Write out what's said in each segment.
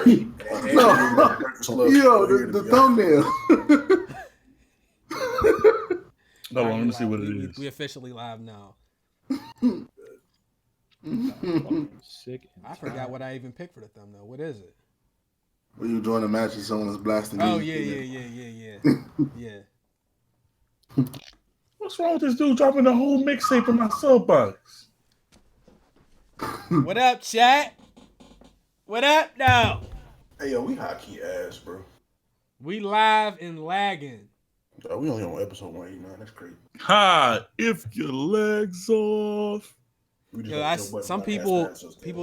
The thumbnail. Hold on, let me see what it is. We officially live now. Sick. I forgot what I even picked for the thumbnail. What is it? When you join a match and someone's blasting. Oh yeah. What's wrong with this dude dropping the whole mixtape in my soapbox? What up, chat? What up, now? Hey, yo, we hockey ass, bro. We live and lagging. We only on episode 189. That's crazy. Ha! If your legs off. Yo, some people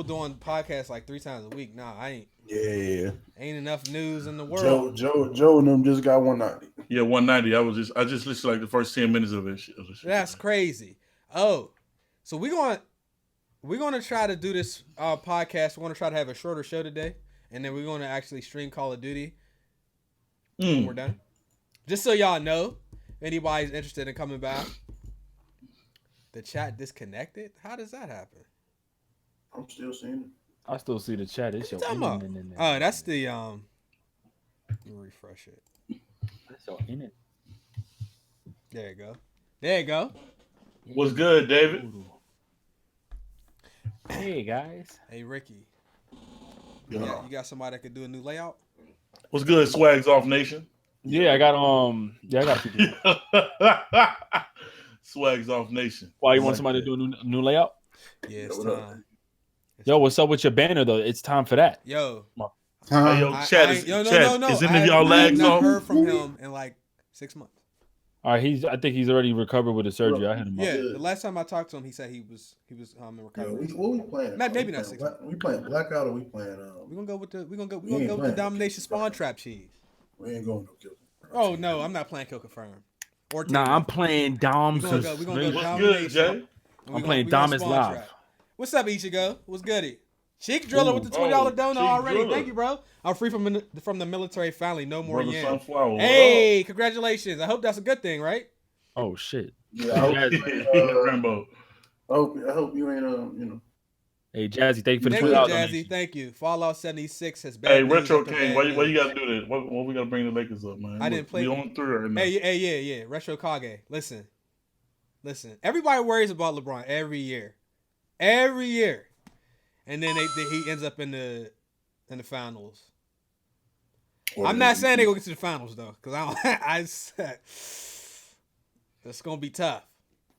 doing podcasts like 3 times a week. Nah, I ain't. Yeah. Ain't enough news in the world. Joe and them just got 190. Yeah, 190. I just listened to like the first 10 minutes of it. That's crazy. Oh, so we're gonna try to do this podcast. We're gonna try to have a shorter show today, and then we're gonna actually stream Call of Duty when we're done. Just so y'all know, if anybody's interested in coming back. The chat disconnected? How does that happen? I'm still seeing it. I still see the chat. It's your Oh, that's the let me refresh it. That's your in it. There you go. What's good, David? Hey guys. Hey Ricky. Yeah. You got somebody that could do a new layout? What's good, Swags Off Nation? Yeah, I got a few people. Swags Off Nation. Why you want somebody to do a new layout? Yeah, it's time. Yo, what's up with your banner though? It's time for that. Yo. Hey, yo, chat is any of y'all lags off? I heard from him in like 6 months. All right, I think he's already recovered with the surgery. I hit him up. Yeah, the last time I talked to him, he said he was in recovery. What we playing? Maybe not 6 months. We playing Blackout or we playing? We're gonna go with the Domination Spawn Trap Cheese. We ain't going to kill. Oh no, I'm not playing Kill Confirm. I'm playing Dom. We're gonna go What's good, Jay? I'm playing Dom is live. What's up, Ichigo? What's goody? Cheek Driller with the $20 donor already. Driller. Thank you, bro. I'm free from the military finally. No more Brother yen. Sunflower. Hey, congratulations. I hope that's a good thing, right? Oh shit. Yeah, I Rambo. hope you ain't Hey Jazzy, thank you for the $20. $20. Thank you. Fallout 76 has been. Hey, Retro King, why you gotta do that? What we gotta bring the Lakers up, man? I didn't play. We on 3 right now. Hey, yeah. Retro Kage. Listen. Everybody worries about LeBron every year, and then he ends up in the finals. I'm not saying they go get to the finals though, because it's gonna be tough.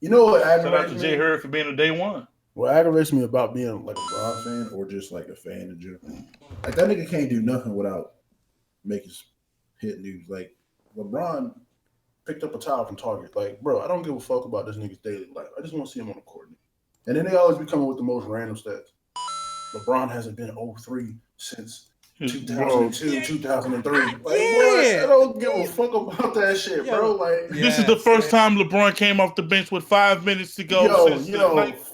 You know what Shout out aggravates to me? Jay Hurd for being a day one. What aggravates me about being like a LeBron fan or just like a fan in general, like that nigga can't do nothing without making hit news. Like LeBron picked up a towel from Target. Like, bro, I don't give a fuck about this nigga's daily life. I just want to see him on the court. And then they always be coming with the most random stats. LeBron hasn't been 0-3 since 2002, 2003. Like, bro, I don't give a fuck about that shit, bro. Like, this is the first time LeBron came off the bench with 5 minutes to go.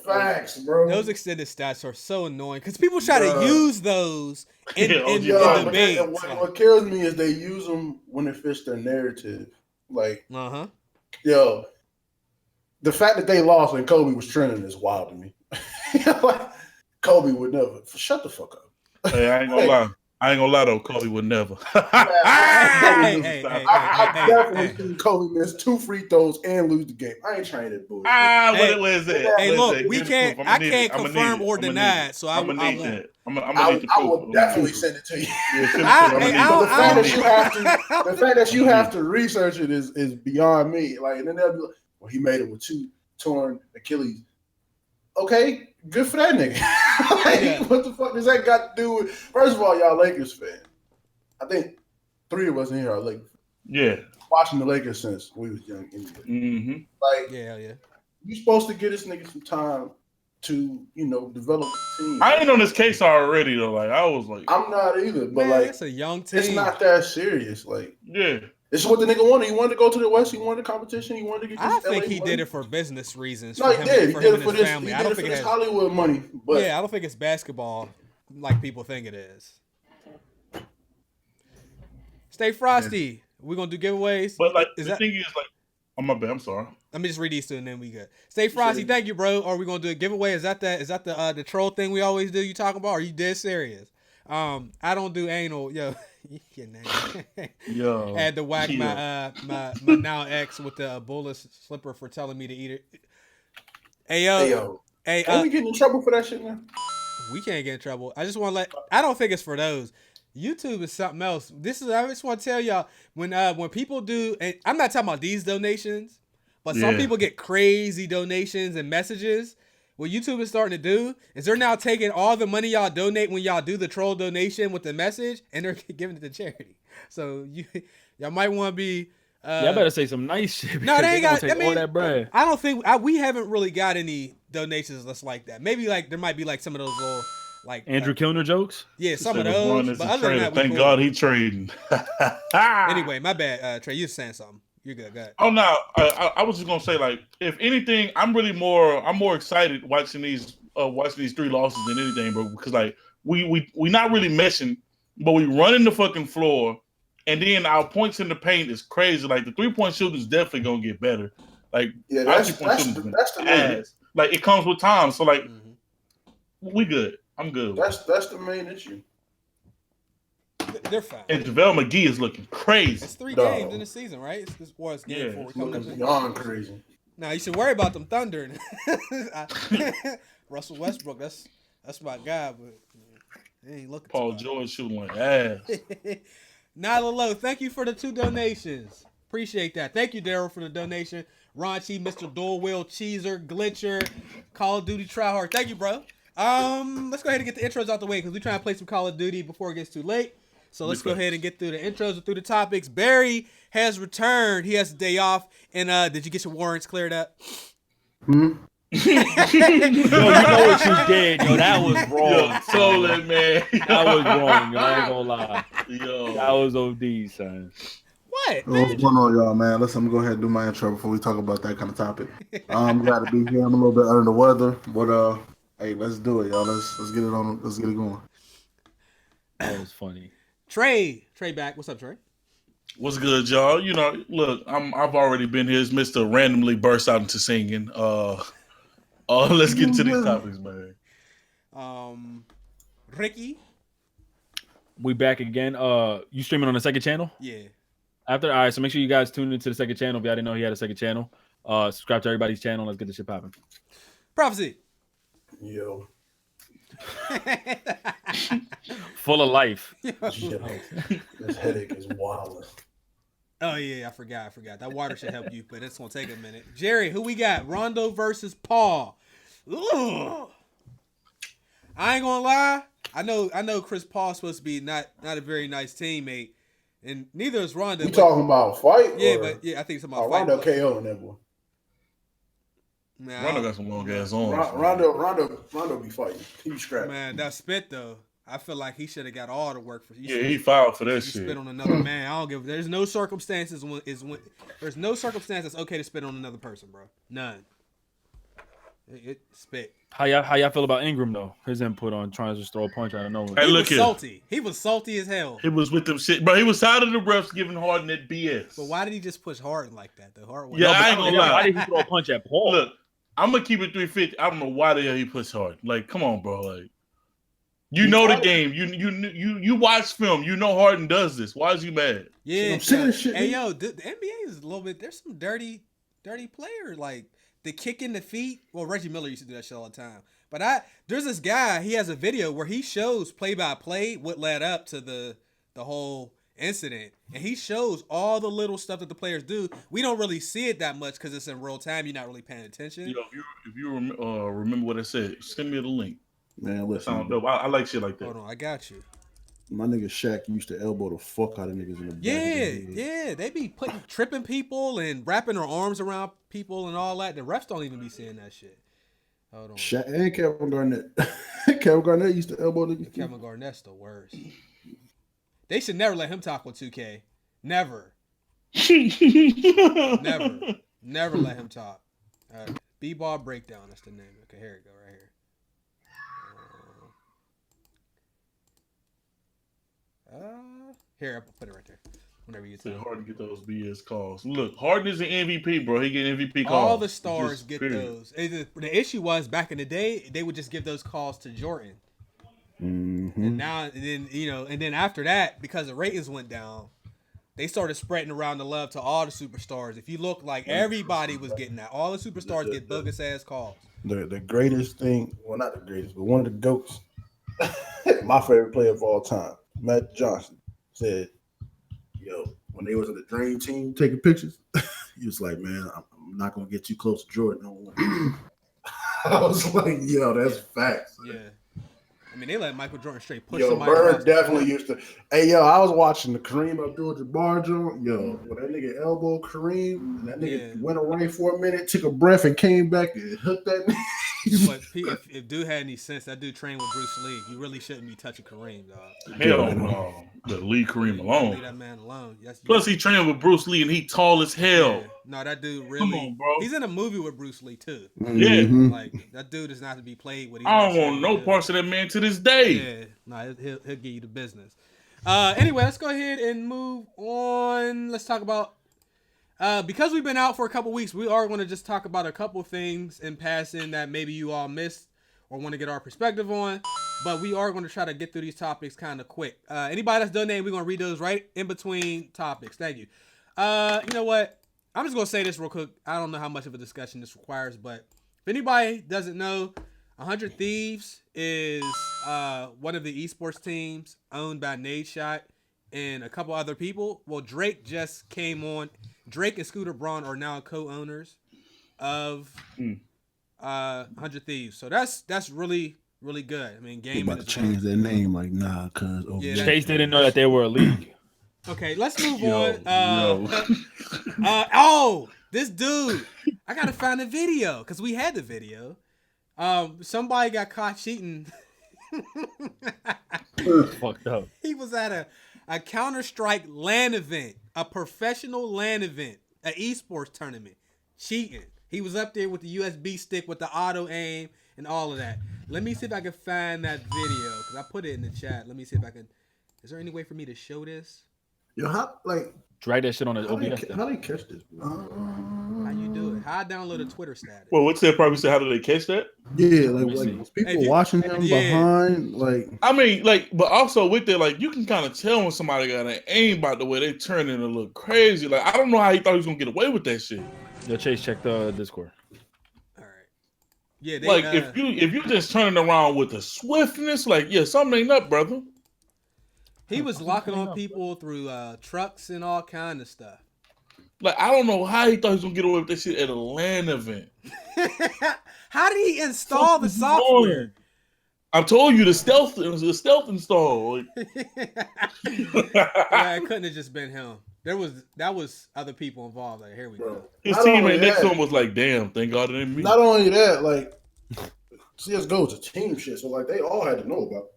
Facts, bro. Those extended stats are so annoying because people try to use those in debates. What kills me is they use them when it fits their narrative. Like, yo, the fact that they lost and Kobe was trending is wild to me. Like, Kobe would never. Shut the fuck up. Hey, I ain't gonna lie. I ain't gonna lie though, Kobe would never. I definitely seen Kobe miss 2 free throws and lose the game. I ain't trying to bullshit. What is it? Hey, look, I can't confirm or deny it, so I won't. I will definitely send it to you. The fact that you have to research it is beyond me. Like, and then they'll be like, well, he made it with 2 torn Achilles. Okay, good for that nigga. What the fuck does that got to do with? First of all, y'all Lakers fan. I think 3 of us in here are Lakers. Yeah, watching the Lakers since we was young. Anyway. Like, you supposed to give this nigga some time to, develop the team. I ain't on this case already though. Like, I was like, I'm not either. But it's a young team. It's not that serious. Like, yeah. This is what the nigga wanted. He wanted to go to the West. He wanted the competition. He wanted to get. I think he did it for business reasons. No, he did. He did it for this. Family. He did it for this Hollywood money. But I don't think it's basketball like people think it is. Stay frosty. We're gonna do giveaways. But like thing is like, oh my bad. I'm sorry. Let me just read these two and then we good. Stay frosty. Thank you, bro. Are we gonna do a giveaway? Is that the troll thing we always do? You talking about? Or are you dead serious? I don't do anal. Yo, your name. Yo, I had to whack my now ex with the bullet slipper for telling me to eat it. Hey yo, hey, can we get in trouble for that shit, man? we can't get in trouble. I just want to let. I don't think it's for those. YouTube is something else. I just want to tell y'all when people do, and I'm not talking about these donations, but some people get crazy donations and messages. What YouTube is starting to do is they're now taking all the money y'all donate when y'all do the troll donation with the message, and they're giving it to charity. So y'all might want to be. Y'all better say some nice shit. No, they ain't got. Take all that bread. I don't think we haven't really got any donations that's like that. Maybe like there might be like some of those little like Andrew Kilner jokes. Yeah, some of those. But other than that, thank God he trading. Anyway, my bad, Trey. You saying something? You're good. Go ahead. Oh no, I was just gonna say, like, if anything, I'm more excited watching these 3 losses than anything, bro. Because like we not really messing, but we running the fucking floor, and then our points in the paint is crazy. Like the 3-point shooting is definitely gonna get better. Like that's the main. Like it comes with time. So like we good. I'm good. That's the main issue. They're fine. And JaVale McGee is looking crazy. It's 3 games in the season, right? It's game 4. It's beyond crazy. Now you should worry about them Thunder. Russell Westbrook, that's my guy, but he ain't looking. Paul George shooting like ass. Nyla Lowe, thank you for the 2 donations. Appreciate that. Thank you, Daryl, for the donation. Raunchy, Mr. Dulwell, Cheeser, Glitcher, Call of Duty Tryhard. Thank you, bro. Let's go ahead and get the intros out the way because we're trying to play some Call of Duty before it gets too late. So let's go ahead and get through the intros and through the topics. Barry has returned. He has a day off. And did you get your warrants cleared up? Yo, you know what you did, yo. That was wrong. Yo, Solid, man. That was wrong, yo. I ain't gonna lie. Yo. That was OD, son. What? What's going on, y'all, man? Listen, I'm gonna go ahead and do my intro before we talk about that kind of topic. Glad to be here. I'm a little bit under the weather, but hey, let's do it, y'all. Let's get it on. Let's get it going. That was funny. Trey back. What's up, Trey? What's good, y'all? You know, look, I've already been here as Mr. Randomly burst out into singing. Let's get into these topics, man. Ricky. We back again. You streaming on the second channel? Yeah. All right, so make sure you guys tune into the second channel. If y'all didn't know he had a second channel, subscribe to everybody's channel. Let's get this shit popping. Prophecy. Yo. Full of life. This headache is wild. Oh yeah, I forgot. That water should help you, but it's gonna take a minute. Jerry, who we got? Rondo versus Paul. Ugh. I ain't gonna lie. I know Chris Paul's supposed to be not a very nice teammate, and neither is Rondo. You talking about fight? Yeah, but I think it's about fight. Rondo KO in that boy. Rondo got some long ass arms. Rondo be fighting. He be scrapping. Man, that spit though. I feel like he should have got all the work for. He filed for that shit. Spit on another man. I don't give. There's no circumstances there's no circumstance that's okay to spit on another person, bro. None. It spit. How y'all feel about Ingram though? His input on trying to just throw a punch out of nowhere. Hey, He was salty. He was salty as hell. He was with them shit, bro. He was tired of the refs giving Harden that BS. But why did he just push Harden like that? The Harden. Yeah, I ain't gonna lie. Why did he throw a punch at Paul? Look, I'm gonna keep it 350. I don't know why the hell he pushed Harden. Like, come on, bro. Like, you know the game. You watch film. You know Harden does this. Why is you mad? Yeah. I'm saying shit. Hey yo, the NBA is a little bit. There's some dirty player like the kick in the feet. Well, Reggie Miller used to do that shit all the time. But there's this guy. He has a video where he shows play by play what led up to the whole incident, and he shows all the little stuff that the players do. We don't really see it that much because it's in real time. You're not really paying attention. Yo, if you remember what I said, send me the link. Man, listen. Sound dope. I like shit like that. Hold on, I got you. My nigga Shaq used to elbow the fuck out of niggas in the back. Yeah. They be tripping people and wrapping their arms around people and all that. The refs don't even be seeing that shit. Hold on. Shaq and Kevin Garnett. Kevin Garnett used to elbow niggas. Kevin Garnett's the worst. They should never let him talk with 2K. Never. Never let him talk. B-ball breakdown. That's the name. Okay, here we go. Right here. Here, I'll put it right there. Whenever you tell. It's hard to get those BS calls. Look, Harden is an MVP, bro. He get MVP calls. All the stars get those. The issue was back in the day, they would just give those calls to Jordan. And now, and then and then after that, because the ratings went down, they started spreading around the love to all the superstars. If you look, like everybody was getting that. All the superstars get bogus ass calls. The greatest thing, well, not the greatest, but one of the GOATs, my favorite player of all time, Matt Johnson, said, yo, when they was in the dream team taking pictures, he was like, man, I'm not going to get too close to Jordan. No. I was like, yo, that's facts. Yeah. I mean, they let Michael Jordan straight push yo, somebody. Bird definitely used to. Hey, yo, I was watching the Kareem Abdul-Jabbar joint. Yo, when that nigga elbowed Kareem, and that nigga went away for a minute, took a breath, and came back and hooked that nigga. Yeah, but if dude had any sense, that dude trained with Bruce Lee. You really shouldn't be touching Kareem, dog. Hell no. Leave Kareem alone. Leave that man alone. Plus, he trained with Bruce Lee, and he tall as hell. Yeah. No, that dude really. Come on, bro. He's in a movie with Bruce Lee too. Yeah. Like that dude is not to be played with. I don't want no parts of that man to this day. Yeah. No, he'll give you the business. Anyway, let's go ahead and move on. Let's talk about. Because we've been out for a couple weeks, we are going to just talk about a couple things in passing that maybe you all missed or want to get our perspective on. But we are going to try to get through these topics kind of quick. Anybody that's donated, we're going to read those right in between topics. Thank you. You know what? I'm just going to say this real quick. I don't know how much of a discussion this requires, but if anybody doesn't know, 100 Thieves is one of the esports teams owned by Nadeshot and a couple other people. Well, Drake just came on. Drake and Scooter Braun are now co-owners of 100 Thieves. So that's really, really good. I mean, gaming about to change their name, like, nah, cuz. Chase didn't know that they were a league. Okay, let's move on. This dude, I gotta find the video because we had the video. Somebody got caught cheating. Fucked up. He was at a Counter-Strike LAN event, a professional LAN event, an esports tournament, cheating. He was up there with the USB stick with the auto aim and all of that. Let me see if I can find that video because I put it in the chat. Let me see if I can. Is there any way for me to show this? Yo, how, like, drag that shit on the OBS. How do you catch this? How you do it? How I download a Twitter status? Well, what's that? Probably say, how do they catch that? Yeah, like people watching him behind, like. I mean, like, but also with that, like, you can kind of tell when somebody got an aim by the way they turn it a little crazy. Like, I don't know how he thought he was gonna get away with that shit. Yo, Chase, check the Discord. All right. Yeah, they, like if you just turning around with the swiftness, like, yeah, something ain't up, brother. He was locking on people through trucks and all kind of stuff. Like, I don't know how he thought he was gonna get away with that shit at a LAN event. How did he install the software? I told you the stealth install. Like. Yeah, it couldn't have just been him. That was other people involved. Like, here we go. His teammate next to him was like, "Damn, thank God it ain't me." Not only that, like, CS:GO is a team shit, so like they all had to know about it.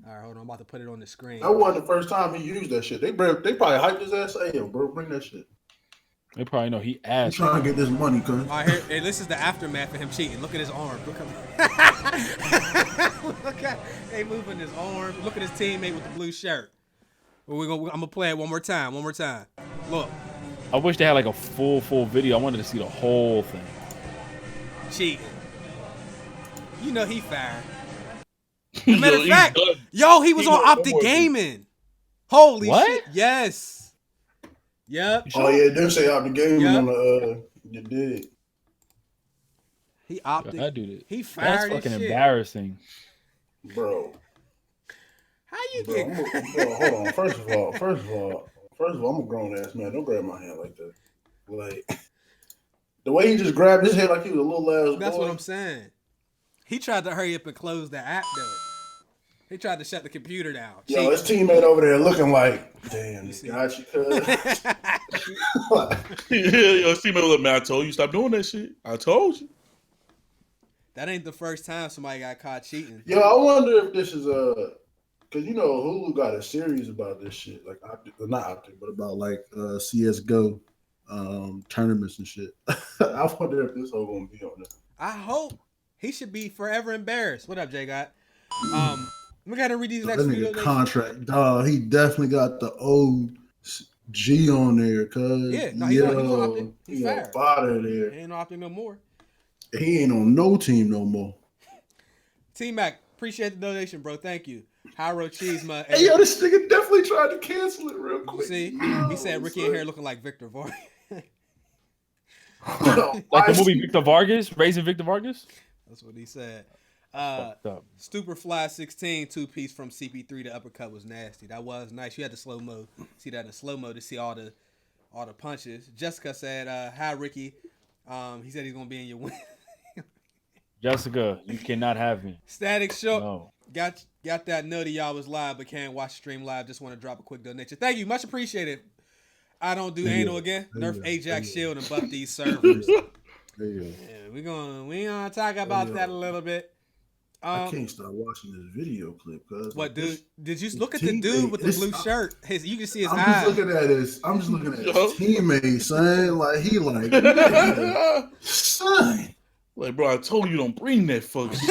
All right, hold on. I'm about to put it on the screen. That wasn't the first time he used that shit. They probably hyped his ass. Hey, yo, bro, bring that shit. They probably know he asked. He's trying to get this money, cuz. All right, here, this is the aftermath of him cheating. Look at his arm. Look at they moving his arm. Look at his teammate with the blue shirt. I'm gonna play it one more time. Look. I wish they had like a full video. I wanted to see the whole thing. Cheating. You know he fired. As a matter of fact, he was on Optic Gaming. Holy shit! Yes. Yep. Oh yeah, it did say Optic Gaming on the. You did. He opted. I do that. He fired. That's fucking embarrassing, bro. How you get? Bro, hold on. First of all, I'm a grown ass man. Don't grab my hand like that. Like the way he just grabbed his head like he was a little ass. That's boy. what I'm saying. He tried to hurry up and close the app though. He tried to shut the computer down. Yo, his teammate over there looking like, damn, got you, cuz. Yo, his teammate was like, man, I told you stop doing that shit. I told you. That ain't the first time somebody got caught cheating. Yo, I wonder if this is because you know Hulu got a series about this shit, like not Optic, but about like CS:GO tournaments and shit. I wonder if this whole gonna be on it. I hope he should be forever embarrassed. What up, Jay? We gotta read these next videos. Contract, dog. He definitely got the OG on there, cuz. Yeah, no, he's on Optic. He's fired. Out of there. He ain't on Optic no more. He ain't on no team no more. T-Mac, appreciate the donation, bro. Thank you. Hyro Cheesema. Hey, yo, this nigga definitely tried to cancel it real quick. You see, he said Ricky in here looking like Victor Vargas. Like the movie Victor Vargas, Raising Victor Vargas. That's what he said. Fucked up. Superfly 16 2-piece from CP3. The uppercut was nasty. That was nice. You had the slow mo. See that in slow mo to see all the punches. Jessica said, "Hi Ricky." He said he's gonna be in your win. Jessica, you cannot have me. Static Shook. No. Got that note y'all was live but can't watch the stream live. Just want to drop a quick donation. Thank you, much appreciated. I don't do anal again. Nerf Ajax Shield and buff these servers. Yeah, we gonna talk about that a little bit. I can't stop watching this video clip, cuz. What, dude? Did you look at the dude with the blue shirt? You can see his eyes. I'm just looking at his teammate, son. Like he like, man, son. Like, bro, I told you don't bring that fucking shit.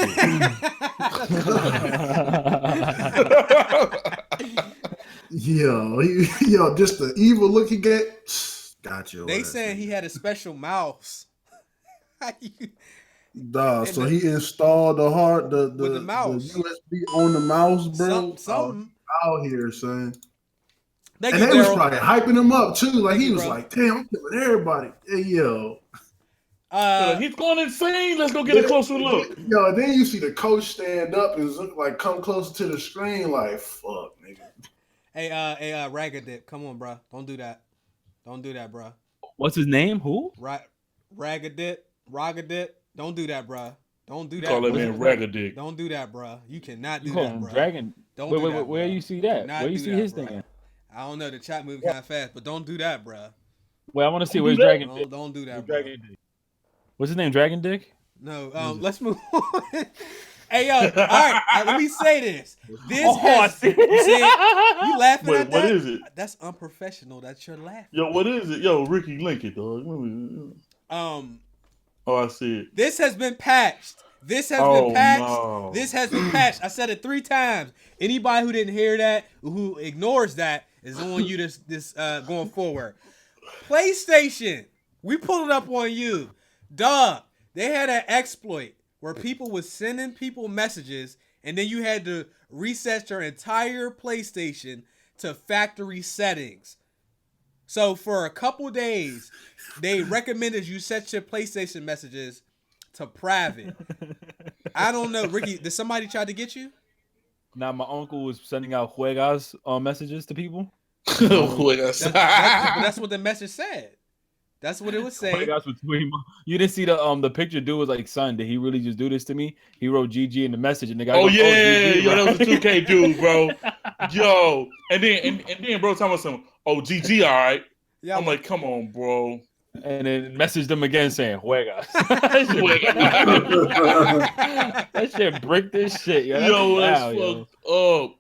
yo, just the evil look he get. Got you. They saying he had a special mouse. Dog, so he installed the mouse. the USB on the mouse, bro. Something out here, son. And they was probably hyping him up too. Like he was like, "Damn, I'm killing everybody." Hey, yo. He's going insane. Let's go get a closer look. Yo, and then you see the coach stand up and look like come closer to the screen, like fuck, nigga. Hey, Ragadip, come on, bro. Don't do that. Don't do that, bro. What's his name? Who? Ragadip. Don't do that, bro. Don't do that. Call that man Ragadick. Don't do that, bro. You cannot do You that, bro. Dragon. Don't wait, do wait, that, where you see that? Where you see his bro. thing? I don't know. The chat moving kind of fast, but don't do that, bro. Well, I want to see where's Dragon. Don't do that, bro. What's his name? Dragon Dick? No. Let's move on. Hey, yo. All right. Let me say this. You laughing Wait, at that? what is it? That's unprofessional. That's your laugh. Yo, what is it? Yo, Ricky, link it, dog. Oh, I see it. This has been patched. This has been patched. No. This has been patched. I said it 3 times. Anybody who didn't hear that, who ignores that, is on you this going forward. PlayStation, we pulled it up on you. Dog, they had an exploit where people was sending people messages, and then you had to reset your entire PlayStation to factory settings. So for a couple days, they recommended you set your PlayStation messages to private. I don't know, Ricky, did somebody try to get you? Now my uncle was sending out juegas messages to people. That's what the message said. That's what it was saying. You didn't see the picture. Dude was like, "Son, did he really just do this to me?" He wrote GG in the message, and the guy. Oh goes, yeah, GG, yo, that was a 2K dude, bro. Yo, and then bro, talking about some. Oh, GG, all right. Yeah, I'm like, come on, bro. And then messaged them again saying, "Juegas." That shit bricked this shit, yo. That's fucked up.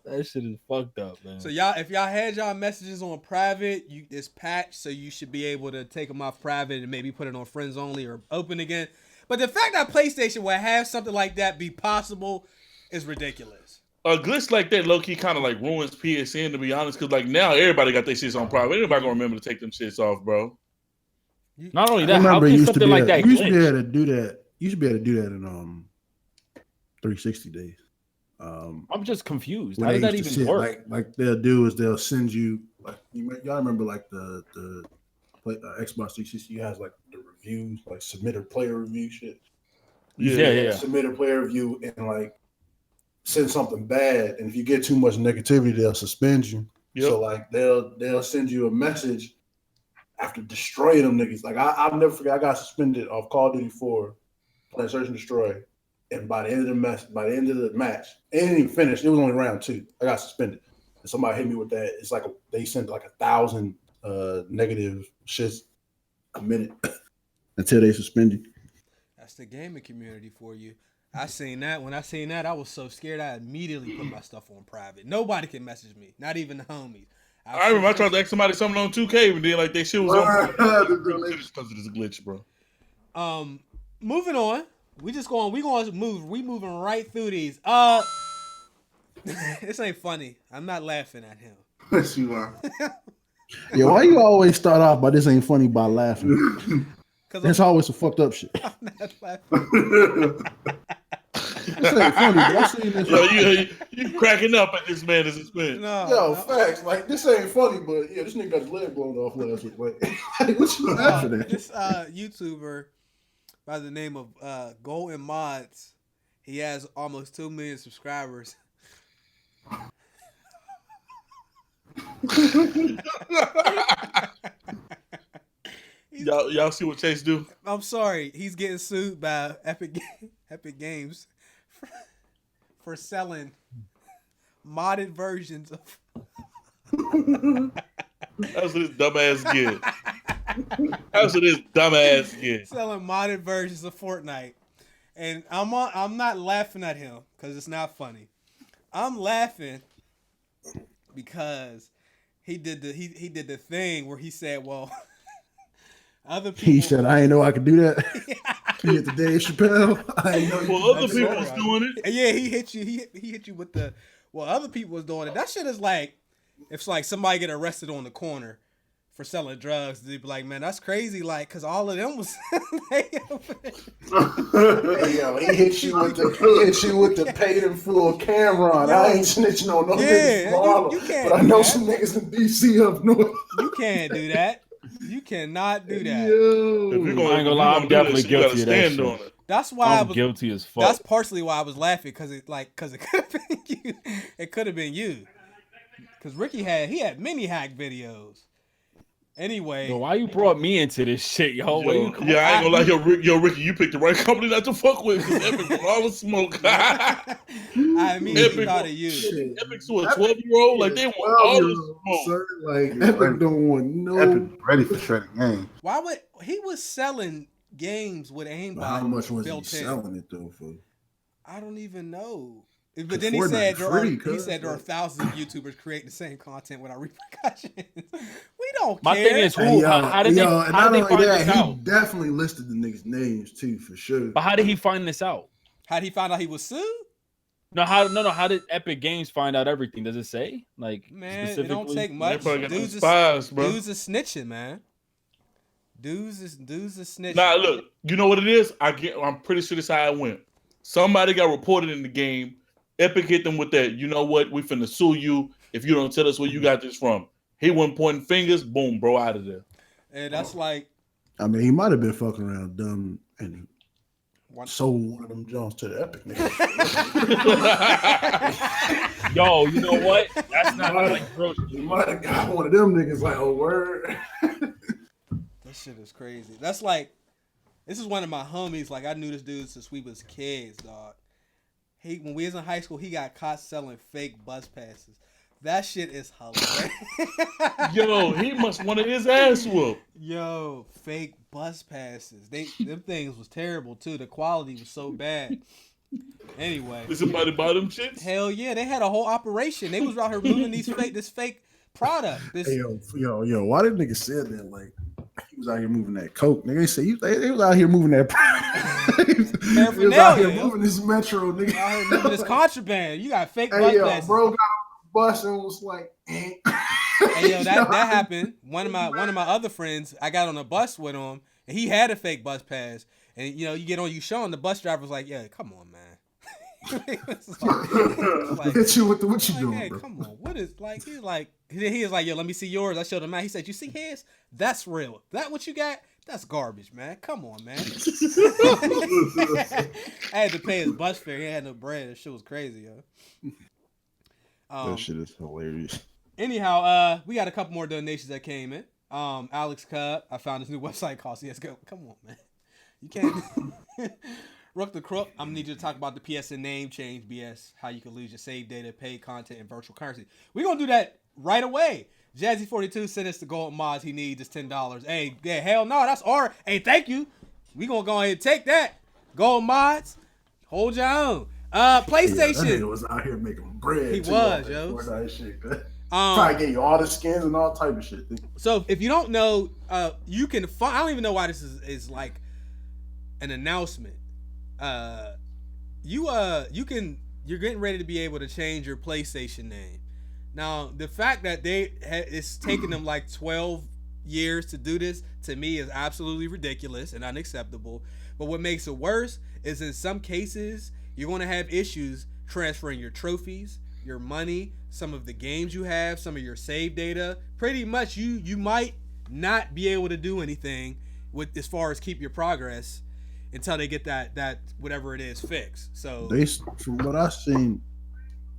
That shit is fucked up, man. So if y'all had y'all messages on private, it's patched, so you should be able to take them off private and maybe put it on friends only or open again. But the fact that PlayStation would have something like that be possible is ridiculous. A glitch like that, low key, kind of like ruins PSN, to be honest, because like now everybody got their shits on private. Anybody gonna remember to take them shits off, bro? Not only that, how can something like that? You used to be able to do that. You should be able to do that in 360 days. I'm just confused. How does that even work? Like they'll do is they'll send you like y'all remember like the Xbox 360 has like the reviews, like submit a player review shit. Yeah. Submit a player review and like send something bad, and if you get too much negativity, they'll suspend you. Yep. So like they'll send you a message after destroying them niggas. Like I'll never forget. I got suspended off Call of Duty 4 playing Search and Destroy. And by the end of the match, it didn't even finish. It was only round 2. I got suspended. And somebody hit me with that. It's like they sent like 1,000 negative shits a minute until they suspend you. That's the gaming community for you. I seen that. When I seen that, I was so scared. I immediately put my stuff on private. Nobody can message me, not even the homies. I remember I tried to ask somebody something on 2K, and then like they shit was on because of this glitch, bro. Moving on. We moving right through these. This ain't funny. I'm not laughing at him. Yes, you are. Yeah, why you always start off by this ain't funny by laughing? That's always some fucked up shit. I'm not laughing. This ain't funny, but I seen this. Yo, you cracking up at this man as a spin. Yo, facts. Like, this ain't funny, but yeah, this nigga got his leg blown off last week. Like, what you laughing at? This YouTuber by the name of Golden Mods, he has almost 2 million subscribers. Y'all see what Chase do? I'm sorry, he's getting sued by Epic Games for selling modded versions of. That's what this dumbass get. That's what this dumbass get. Selling modded versions of Fortnite, and I'm not laughing at him because it's not funny. I'm laughing because he did the thing where he said, "Well, other people." He said, "I didn't know I could do that." He hit the Dave Chappelle. I didn't know. Well, other people was doing it. Yeah, he hit you. He hit you with the. Well, other people was doing it. That shit is like, it's like somebody get arrested on the corner for selling drugs. They'd be like, man, that's crazy. Like, cause all of them was. Hey, yo, he hit you with the paid in full Cameron. Yo, I ain't snitching on no niggas from Harlem, you can't. but I know some niggas in DC up north. You can't do that. You cannot do that. Yo. If you're I ain't gonna lie, I'm definitely guilty of that on shit. it. That's why I'm guilty as fuck. That's partially why I was laughing because it could have been you. It could have been you. Because Ricky had many hack videos. Anyway, Yo, why you brought me into this shit, yo? I ain't gonna lie, yo, Ricky, you picked the right company not to fuck with. Cause Epic with all the smoke. I immediately thought of you. Epic to a 12-year-old, like they want all the smoke. Sir, like Epic don't want no. Epic ready for shredding game. Why would he was selling games with aimbot? How much was he built in. selling it though for? I don't even know. But then he said there are thousands of YouTubers creating the same content without repercussions. We don't My care. thing is, how did they find this out? He definitely listed the niggas' names too, for sure. But how did he find this out? How did he find out he was sued? No, how did Epic Games find out everything? Does it say? Like, man, it specifically? don't take much. Dudes spies, bro. Dudes are snitching, man. Dudes is snitching. Nah, look, you know what it is? I'm pretty sure this is how it went. Somebody got reported in the game. Epic hit them with that. You know what? We finna sue you if you don't tell us where you got this from. He wasn't pointing fingers. Boom, bro, out of there. And that's like. I mean, he might have been fucking around dumb and sold one of them Jones to the Epic nigga. Yo, you know what? That's not like, bro. You might have got one of them niggas like, oh, word. This shit is crazy. That's like, this is one of my homies. Like, I knew this dude since we was kids, dog. When we was in high school, he got caught selling fake bus passes. That shit is hilarious. Yo, he must wanted his ass whooped. Yo, fake bus passes. Them things was terrible too. The quality was so bad. Anyway. Did somebody buy them shits? Hell yeah, they had a whole operation. They was out here moving this fake product. Hey, yo, why did nigga said that? Like, he was out here moving that coke. Nigga, they say they was out here moving that. He was out here moving this metro, nigga. Out here moving this contraband. You got fake bus passes. Bro got on the bus and was like, Hey, yo, that happened. One of my other friends, I got on a bus with him, and he had a fake bus pass. And you know, you get on, you show him, the bus driver was like, "Yeah, come on, man." like, hit you with what you doing, hey, bro? come on, what is like? He was like, "Yo, let me see yours." I showed him out. He said, "You see his? That's real. That what you got? That's garbage, man. Come on, man." I had to pay his bus fare. He had no bread. That shit was crazy, yo. That shit is hilarious. Anyhow, we got a couple more donations that came in. Alex Cub, I found this new website called CSGO. Come on, man. You can't. Rook the Crook, I'm gonna need you to talk about the Psn Name Change BS, how you can lose your saved data, paid content, and virtual currency. We're gonna do that right away. Jazzy42 sent us the gold mods he needs. It's $10. Hey, yeah, hell no, that's our. Hey, thank you. We gonna go ahead and take that. Gold mods, hold your own. PlayStation. Yeah, that nigga was out here making bread. He was, yo. Shit, probably gave you all the skins and all type of shit. So if you don't know, you can find. I don't even know why this is like an announcement. You're getting ready to be able to change your PlayStation name. Now, the fact that it's taken them like 12 years to do this, to me, is absolutely ridiculous and unacceptable. But what makes it worse is in some cases, You're going to have issues transferring your trophies, your money, some of the games you have, some of your save data. Pretty much you might not be able to do anything with as far as keep your progress until they get that whatever it is fixed. So from what I've seen,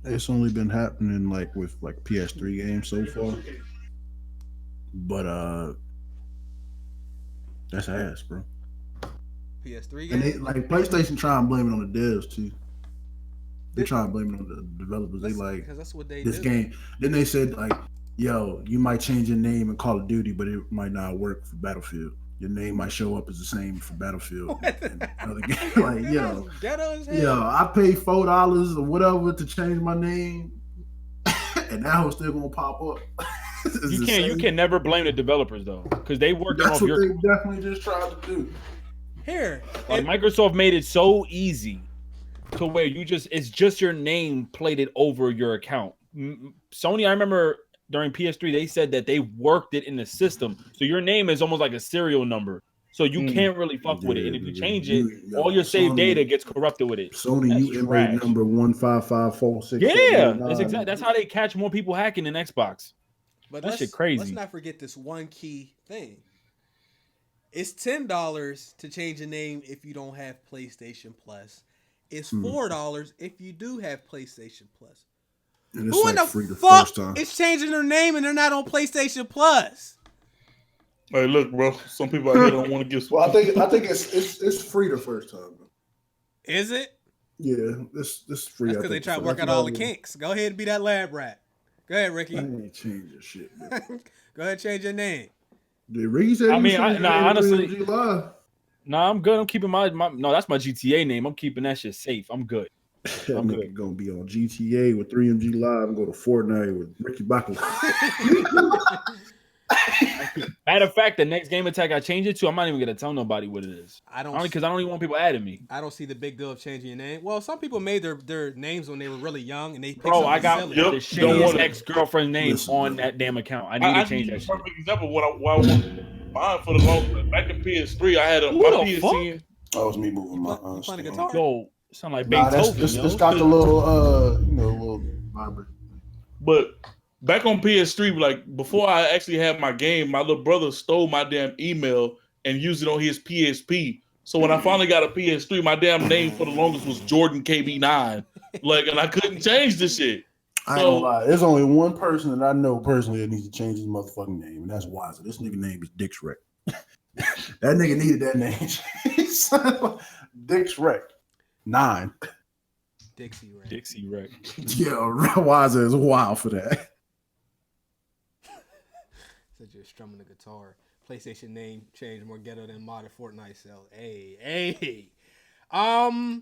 it's only been happening like with like PS3 games so far. But that's ass, bro. PS3 And they game? like PlayStation try and blame it on the devs too. They try and blame it on the developers. They like because that's what they this do. game. Then they said like, yo, you might change your name in Call of Duty, but it might not work for Battlefield. Your name might show up as the same for Battlefield and other games. Like, yo, I paid $4 or whatever to change my name, and that was still gonna pop up. You can never blame the developers though, because they working That's off what your. they definitely just tried to do. Here, Like Microsoft made it so easy to where it's just your name plated over your account. Sony, I remember during PS3 they said that they worked it in the system, so your name is almost like a serial number, so you can't really fuck with it. And if you change it, all your saved data gets corrupted with it. Sony, That's you inmate number 15546. Yeah, that's how they catch more people hacking than Xbox. But that shit crazy. Let's not forget this one key thing. It's $10 to change a name if you don't have PlayStation Plus. It's $4 if you do have PlayStation Plus. And it's Who like in the free the fuck first time. is changing their name and they're not on PlayStation Plus? Hey, look, bro. Some people out here don't want to give. Well, I think it's free the first time. Is it? Yeah, it's free. That's because they try to work out all the kinks. Go ahead and be that lab rat. Go ahead, Ricky. I ain't change your shit, man. Go ahead and change your name. Did Ricky say? Honestly, I'm good. I'm keeping my no. That's my GTA name. I'm keeping that shit safe. I'm good. I'm gonna be on GTA with 3MG Live and go to Fortnite with Ricky Bacco. Matter of fact, the next game attack I change it to, I'm not even gonna tell nobody what it is. Only because I don't even want people adding me. I don't see the big deal of changing your name. Well, some people made their names when they were really young, and they I got the shittiest ex-girlfriend's name on that damn account. I need to change that shit. Perfect example. What I want mine for the long back in PS3, I had my PSN. That was me moving my playing a guitar. Yo, sound like Beethoven. It's got the little little vibrant. But back on PS3, like before I actually had my game, my little brother stole my damn email and used it on his PSP. So when I finally got a PS3, my damn name for the longest was Jordan KB9. Like, and I couldn't change this shit. I ain't gonna lie. There's only one person that I know personally that needs to change his motherfucking name, and that's Wiser. This nigga name is Dix Rec. That nigga needed that name. Dix Rec. 9. Dixie Rec. Yeah, Wiser is wild for that. Said you're strumming the guitar. PlayStation name change more ghetto than modern Fortnite sales. Hey. Oh,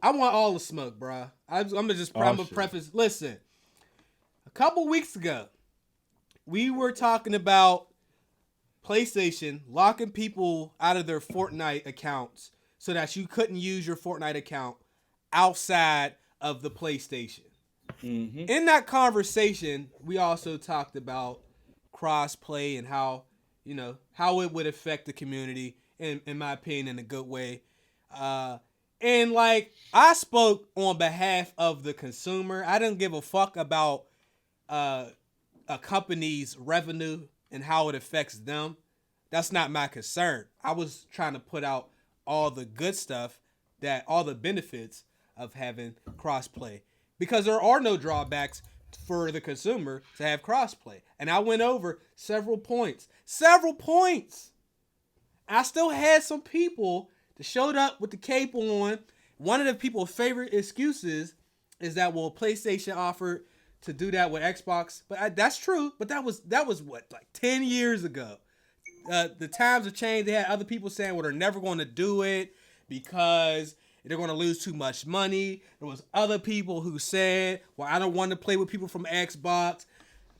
I want all the smoke, bro. I'm gonna preface. Listen, a couple weeks ago, we were talking about PlayStation locking people out of their Fortnite accounts so that you couldn't use your Fortnite account outside of the PlayStation. Mm-hmm. In that conversation, we also talked about crossplay and how it would affect the community, in my opinion, in a good way. And like I spoke on behalf of the consumer. I didn't give a fuck about a company's revenue and how it affects them. That's not my concern. I was trying to put out all the good stuff, all the benefits of having crossplay, because there are no drawbacks for the consumer to have crossplay. And I went over several points. I still had some people that showed up with the cape on. One of the people's favorite excuses is that, well, PlayStation offered to do that with Xbox. But that's true. But that was what, like 10 years ago. The times have changed. They had other people saying, well, they're never going to do it because they're going to lose too much money. There was other people who said, well, I don't want to play with people from Xbox.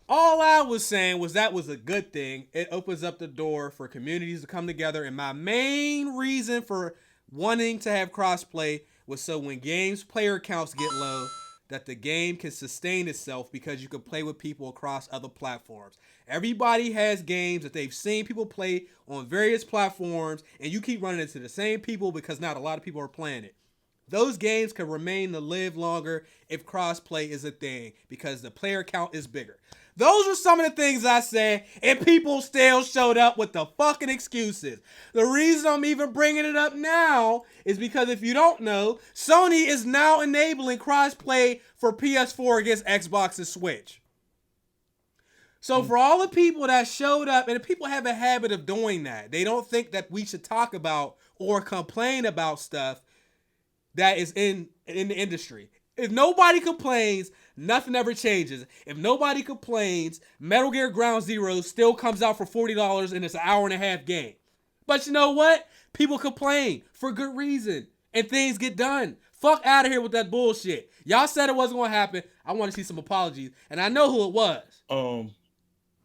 All I was saying was that was a good thing. It opens up the door for communities to come together. And my main reason for wanting to have crossplay was so when games player counts get low, that the game can sustain itself because you can play with people across other platforms. Everybody has games that they've seen people play on various platforms, and you keep running into the same people because not a lot of people are playing it. Those games can remain to live longer if crossplay is a thing because the player count is bigger. Those were some of the things I said, and people still showed up with the fucking excuses. The reason I'm even bringing it up now is because if you don't know, Sony is now enabling crossplay for PS4 against Xbox and Switch. So for all the people that showed up, and people have a habit of doing that, they don't think that we should talk about or complain about stuff that is in the industry. If nobody complains, nothing ever changes. If nobody complains, Metal Gear Ground Zero still comes out for $40 and it's an hour and a half game. But you know what? People complain for good reason and things get done. Fuck out of here with that bullshit. Y'all said it wasn't going to happen. I want to see some apologies. And I know who it was.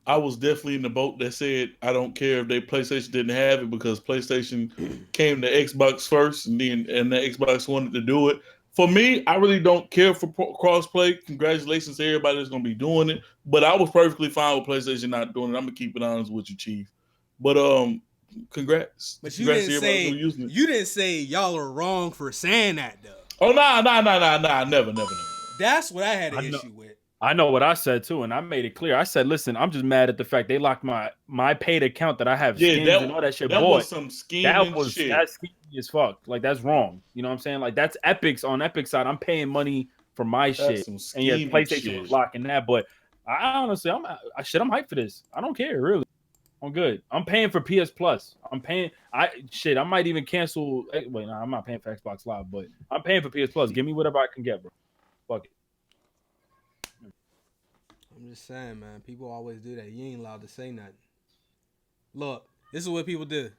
I was definitely in the boat that said I don't care if PlayStation didn't have it because PlayStation came to Xbox first and the Xbox wanted to do it. For me, I really don't care for crossplay. Congratulations to everybody that's going to be doing it. But I was perfectly fine with PlayStation not doing it. I'm going to keep it honest with you, Chief. But congrats. But you congrats didn't say y'all are wrong for saying that though. Oh, nah. Never. That's what I had an issue with. I know what I said too, and I made it clear. I said, "Listen, I'm just mad at the fact they locked my paid account that I have skins and all that shit." That was some scheming shit. That's scheming as fuck. Like that's wrong. You know what I'm saying? Like that's Epic's on Epic's side. I'm paying money for my shit, and yeah, PlayStation was locking that. But I honestly, I'm hyped for this. I don't care really. I'm good. I'm paying for PS Plus. I'm paying. I might even cancel. Wait, no, I'm not paying for Xbox Live, but I'm paying for PS Plus. Give me whatever I can get, bro. Fuck it. I'm just saying, man. People always do that. You ain't allowed to say nothing. Look, this is what people do.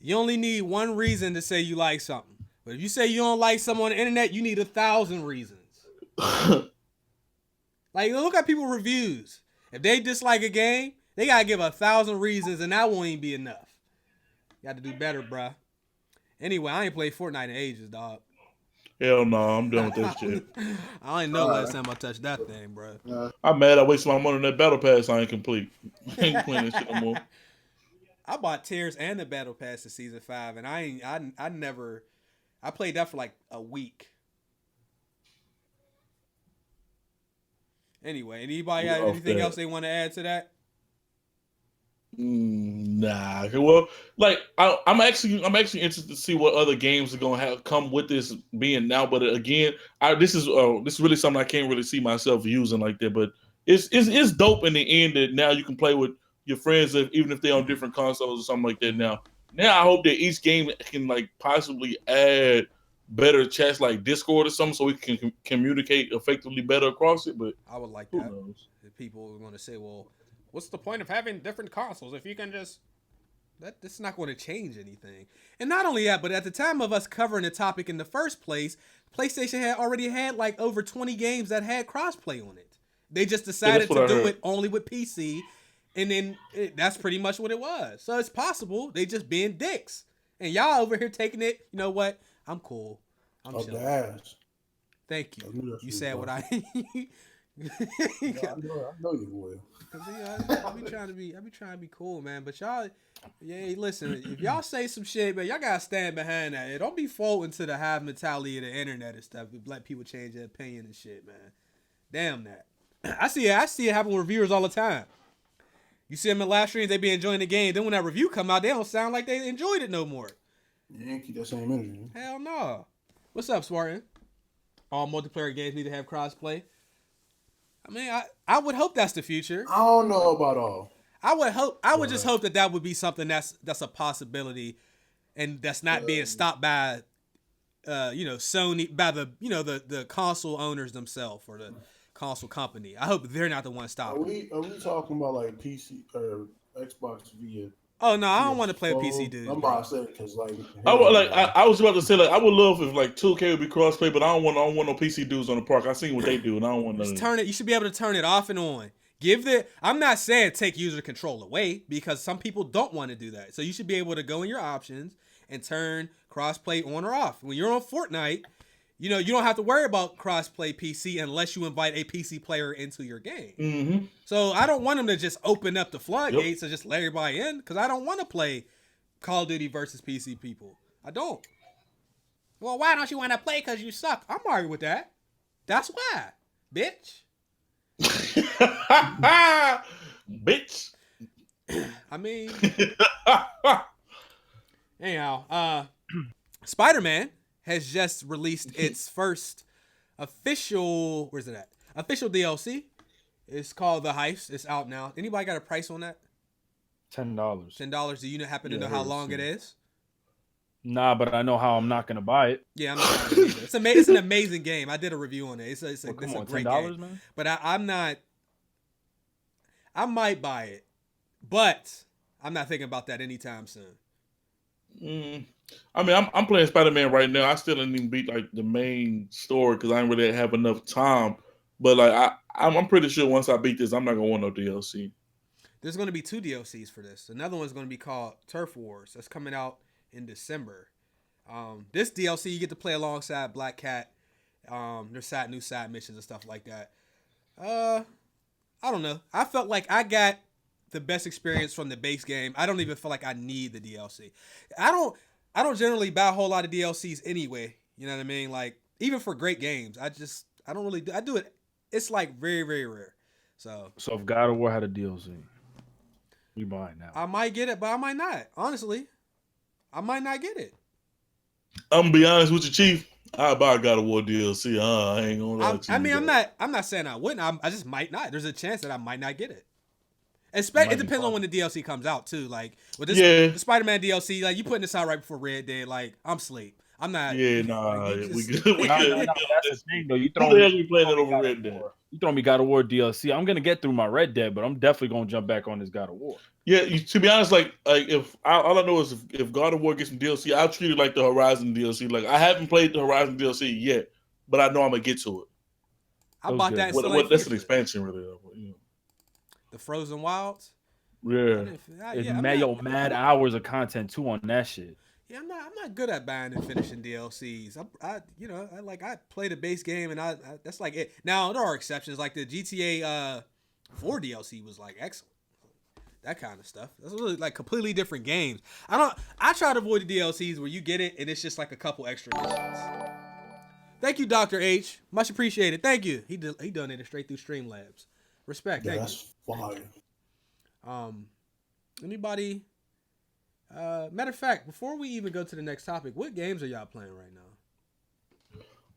You only need one reason to say you like something. But if you say you don't like something on the internet, you need 1,000 reasons. Like, look at people's reviews. If they dislike a game, they gotta give 1,000 reasons, and that won't even be enough. You got to do better, bruh. Anyway, I ain't played Fortnite in ages, dog. Hell no, I'm done with that shit. I ain't know last time I touched that thing, bro. I'm mad I wasted my money on that battle pass. I ain't complete. I ain't playing that shit no more. I bought Tears and the battle pass to season 5, and I played that for like a week. Anyway, anybody got anything else they want to add to that? Nah. Well, like I'm actually interested to see what other games are gonna have come with this being now. But again, this is really something I can't really see myself using like that. But it's dope in the end that now you can play with your friends even if they're on different consoles or something like that. Now I hope that each game can like possibly add better chats like Discord or something so we can communicate effectively better across it. But I would like that. If people are going to say, well, what's the point of having different consoles if you can just... That's not going to change anything. And not only that, but at the time of us covering the topic in the first place, PlayStation had already had like over 20 games that had crossplay on it. They just decided to do it only with PC, and then that's pretty much what it was. So it's possible they just being dicks. And y'all over here taking it, you know what? I'm cool. I'm chilling. Thank you. You said what I... I know you will. I be trying to be cool, man. But y'all, yeah, listen. If y'all say some shit, man, y'all gotta stand behind that. Don't be folding to the hive mentality of the internet and stuff. Let people change their opinion and shit, man. Damn that. I see it happen with reviewers all the time. You see them in live streams, they be enjoying the game. Then when that review come out, they don't sound like they enjoyed it no more. You ain't keep that same energy. Hell no. What's up, Spartan? All multiplayer games need to have crossplay. I mean, I would hope that's the future. I don't know about all. I would just hope that would be something that's a possibility, and that's not being stopped by, Sony, by the console owners themselves or the console company. I hope they're not the ones stopping. Are we talking about like PC or Xbox via? Oh no, I don't want to play a PC, dude. I'm about to say because like I was about to say like I would love if like 2K would be crossplay, but I don't want no PC dudes on the park. I seen what they do, and I don't want just turn it. You should be able to turn it off and on. I'm not saying take user control away because some people don't want to do that. So you should be able to go in your options and turn crossplay on or off. When you're on Fortnite, you don't have to worry about crossplay PC unless you invite a PC player into your game. Mm-hmm. So I don't want them to just open up the floodgates and just let everybody in because I don't want to play Call of Duty versus PC people. I don't. Well, why don't you want to play? Because you suck. I'm alright with that. That's why, bitch. Bitch. I mean, anyhow, Spider-Man has just released its first official. Where's it at? Official DLC. It's called The Heist. It's out now. Anybody got a price on that? $10. $10. Do you happen to know how long it is? Nah, but I know how I'm not gonna buy it. Yeah, I'm not buying it either. It's an amazing game. I did a review on it. It's a great $10, game. man. But I'm not. I might buy it, but I'm not thinking about that anytime soon. I mean, I'm playing Spider-Man right now. I still didn't even beat like the main story because I didn't really have enough time. But like, I'm pretty sure once I beat this, I'm not gonna want no DLC. There's going to be 2 DLCs for this. Another one's going to be called Turf Wars. That's coming out in December. This DLC you get to play alongside Black Cat. There's new side missions and stuff like that. I don't know. I felt like I got the best experience from the base game. I don't even feel like I need the DLC. I don't generally buy a whole lot of DLCs anyway. You know what I mean? Like, even for great games, I don't really do. I do it. It's like very, very rare. So if God of War had a DLC, you buy it now. I might get it, but I might not. Honestly, I might not get it. I'm gonna be honest with you, Chief. I buy God of War DLC. I ain't gonna lie to you. I mean, I'm not saying I wouldn't. I just might not. There's a chance that I might not get it. It depends on when the DLC comes out too. Like with this, the Spider-Man DLC, like you putting this out right before Red Dead. Like I'm asleep. I'm not. Yeah, nah, we good. That's the thing, though. You throwing me playing it over Red Dead. You throw me God of War DLC. I'm gonna get through my Red Dead, but I'm definitely gonna jump back on this God of War. Yeah, to be honest, like if all I know is if God of War gets some DLC, I'll treat it like the Horizon DLC. Like I haven't played the Horizon DLC yet, but I know I'm gonna get to it. I bought that. That's an expansion, really. You know. The Frozen Wilds. Yeah, it's mad hours of content too on that shit. Yeah, I'm not good at buying and finishing DLCs. I play the base game and I that's like it. Now there are exceptions, like the GTA 4 DLC was like excellent. That kind of stuff. That's really like completely different games. I try to avoid the DLCs where you get it and it's just like a couple extra missions. Thank you, Dr. H. Much appreciated. Thank you. He donated straight through Streamlabs. Respect. Yeah, thank that's fire. you. Anybody? Matter of fact, before we even go to the next topic, what games are y'all playing right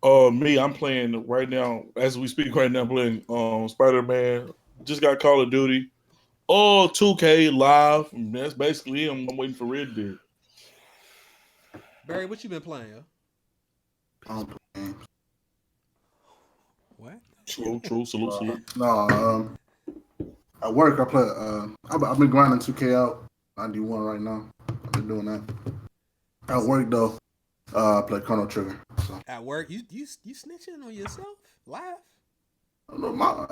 now? Me, I'm playing right now as we speak. Right now, I'm playing Spider-Man. Just got Call of Duty. 2K live. And that's basically it. I'm waiting for Red Dead. Barry, what you been playing? Yo? I don't play games. What? True. Salute. No, at work I play. I've been grinding 2K out. 91 right now. I've been doing that. At work though, I play Chrono Trigger. So. At work, you snitching on yourself live? I don't know, my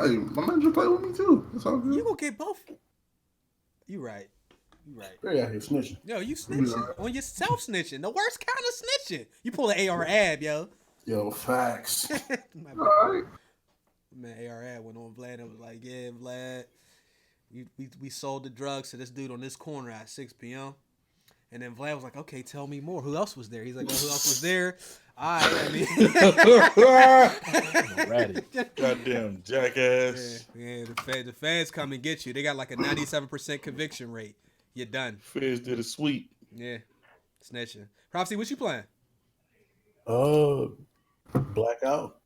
manager play with me too. It's all good. You gonna get both? You right. Very out here snitching. Yo, you snitching on yourself. Snitching, the worst kind of snitching. You pull an AR ab, yo. Yo, facts. My All right. man, AR ad went on Vlad and was like, "Yeah, Vlad, we sold the drugs to this dude on this corner at 6 p.m." And then Vlad was like, "Okay, tell me more. Who else was there?" He's like, "Oh, who else was there?" I mean, goddamn jackass. Yeah, the feds come and get you. They got like a 97% conviction rate. You're done. Feds did a sweep. Yeah, snitching. Propsy, what you playing? Blackout.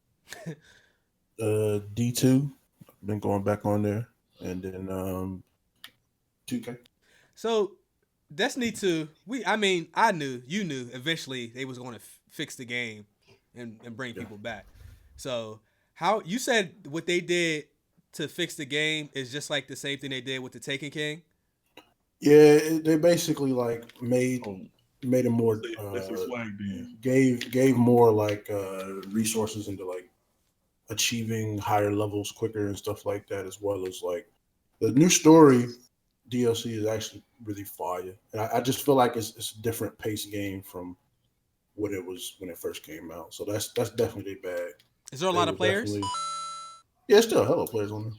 D2. Been going back on there, and then 2K. So Destiny 2, I knew, you knew eventually they was going to fix the game and bring people back. So how you said what they did to fix the game is just like the same thing they did with the Taken King? Yeah, they basically like made it more gave more like resources into like achieving higher levels quicker and stuff like that, as well as like the new story DLC is actually really fire, and I just feel like it's a different pace game from what it was when it first came out. So that's definitely their bag. Is there a lot of players? Yeah, still hella players on there.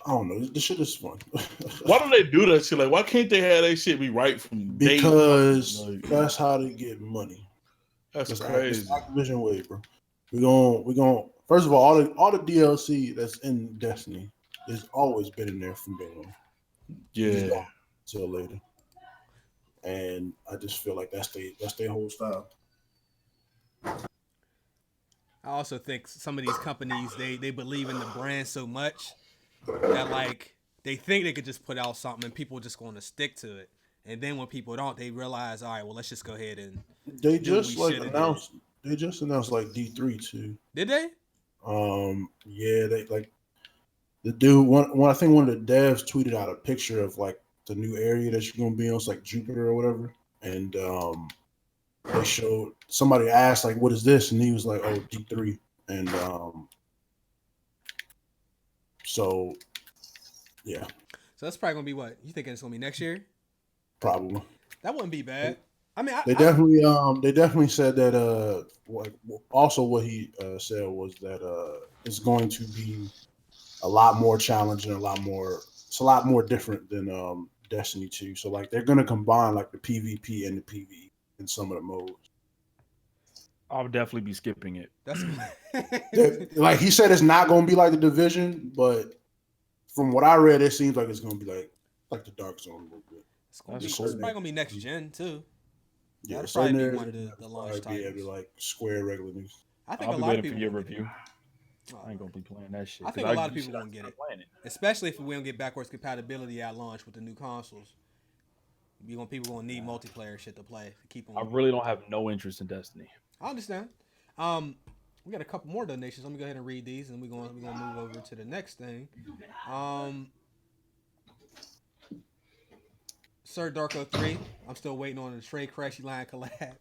I don't know. This shit is fun. Why do they do that shit? Like, why can't they have that shit be right from day Because one? Like, that's how they get money. that's It's crazy. Activision way, bro. We gon' first of all the DLC that's in Destiny has always been in there from day one. Yeah. Till later. And I just feel like that's their whole style. I also think some of these companies they believe in the brand so much that like they think they could just put out something and people are just going to stick to it. And then when people don't, they realize, all right, well, let's just go ahead and They do just what we like shoulda announced. They just announced like D3 too. did they? Yeah, they like the dude. One I think one of the devs tweeted out a picture of like the new area that you're gonna be on. It's like Jupiter or whatever, and they showed somebody asked like, "What is this?" and he was like, "Oh, D3," and so yeah, So that's probably gonna be what you thinking it's gonna be next year. probably. That wouldn't be bad. I mean, They definitely said that also what he said was that it's going to be a lot more challenging, it's a lot more different than Destiny 2. So like they're gonna combine like the PvP and the PvE in some of the modes. I'll definitely be skipping it. that's Like he said, it's not gonna be like the Division, but from what I read, it seems like it's gonna be like the Dark Zone a little bit. it's probably gonna be next gen too. Yeah, That'll probably be certain one of areas the launch probably be able titles. to like square regular news. I think I'll a be lot of waiting people for your won't get review. it. I ain't gonna be playing that shit. I think a lot of people won't get it, playing it. especially if we don't get backwards compatibility at launch with the new consoles. People gonna need multiplayer shit to play to keep on. I really don't have no interest in Destiny. I understand. We got a couple more donations. Let me go ahead and read these, and we're gonna move over to the next thing. Sir Darko 3. I'm still waiting on the Trey Crashy Line collab.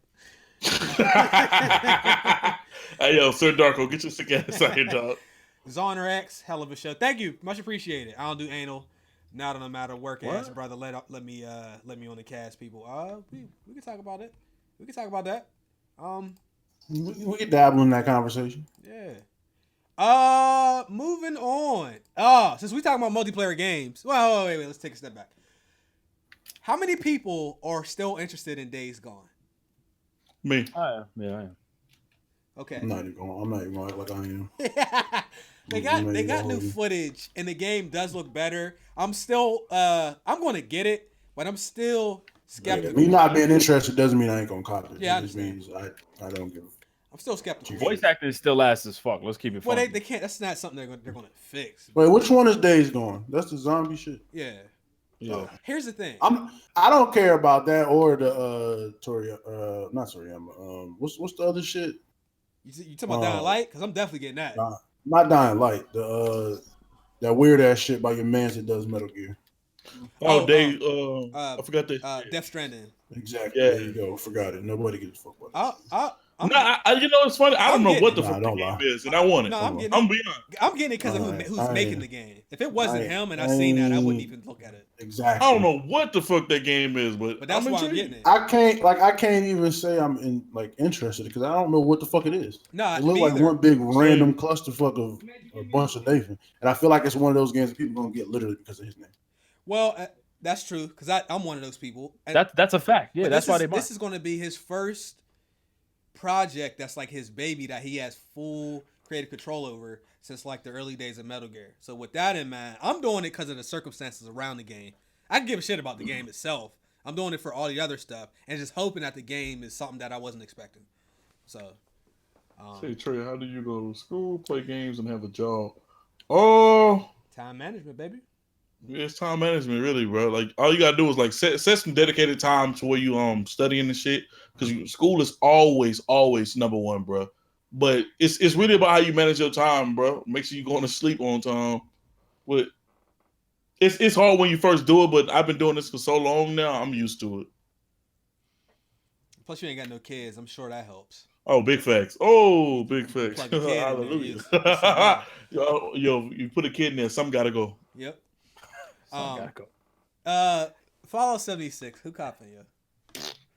Hey, yo, Sir Darko, get your sick ass out here, dog. Zoner X, hell of a show. Thank you, much appreciated. I don't do anal. Now that I'm out of work, ass brother, let me on the cast, people. We can talk about it. We can talk about that. We can dabble in that conversation. Yeah. Moving on. Since we talking about multiplayer games, well, wait, let's take a step back. How many people are still interested in Days Gone? Me. Yeah, I am. Okay. I'm not even going act like I am. They got new footage and the game does look better. I'm still I'm going to get it, but I'm still skeptical. Me not being interested doesn't mean I ain't gonna cop it. Yeah, it just means I don't give. I'm still skeptical. Voice acting is still ass as fuck. Let's keep it Well, funny. they can't. That's not something they're going to fix. Wait, which one is Days Gone? That's the zombie shit. Yeah. Yeah. Here's the thing. I don't care about that or the not Toriyama. What's the other shit? You talking about Dying Light? Because I'm definitely getting that. Not Dying Light. The that weird ass shit by your man that does Metal Gear. I forgot that. Death Stranding. Exactly. Yeah. There you go. Forgot it. Nobody gives a fuck about it. You know, it's funny. I don't know what the fuck the don't game lie. is, and I want it. No, I'm getting I'm it. being honest. I'm getting it because of who's making the game. If it wasn't him and I seen that, I wouldn't even look at it. Exactly. I don't know what the fuck that game is, but that's why I'm intrigued. getting it. I can't even say I'm interested because I don't know what the fuck it is. Nah, it looked like one big random clusterfuck of a bunch of Nathan, and I feel like it's one of those games that people gonna get literally because of his name. Well, that's true because I'm one of those people. And That's a fact. Yeah, that's why they bought. This is going to be his first project that's like his baby that he has full creative control over since like the early days of Metal Gear. So with that in mind, I'm doing it because of the circumstances around the game. I can give a shit about the game itself. I'm doing it for all the other stuff and just hoping that the game is something that I wasn't expecting. So, say Trey, how do you go to school, play games, and have a job? Oh, time management, baby. It's time management, really, bro. Like all you gotta do is like set some dedicated time to where you studying and shit. Because school is always number one, bro. But it's really about how you manage your time, bro. Make sure you're going to sleep on time. But it's hard when you first do it. But I've been doing this for so long now, I'm used to it. Plus, you ain't got no kids. I'm sure that helps. Oh, big facts. Oh, big facts. Plug a kid in Hallelujah. Yo, you put a kid in there, some gotta go. Yep. Gotta go. Fallout 76. Who copping you?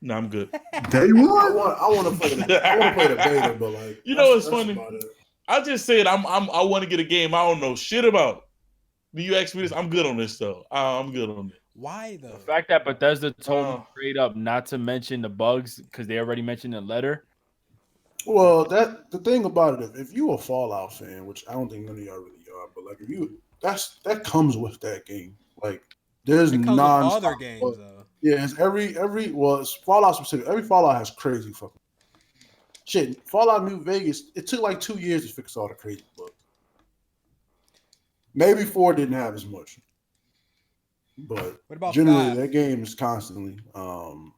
No, I'm good. Day one. I want to play the beta, but like it's funny. I just said I want to get a game I don't know shit about you ask me this, I'm good on this though. I'm good on it. Why though? The fact that Bethesda told me straight up not to mention the bugs because they already mentioned in the letter. Well, the thing about it, if you a Fallout fan, which I don't think none of y'all really are, but like if you that comes with that game. Like there's It comes with all their non-stop games bugs. though. Yeah, it's it's Fallout specific. Every Fallout has crazy fucking shit. Fallout New Vegas, it took like 2 years to fix all the crazy bugs. Maybe 4 didn't have as much. But What about generally 5? that game is constantly 5.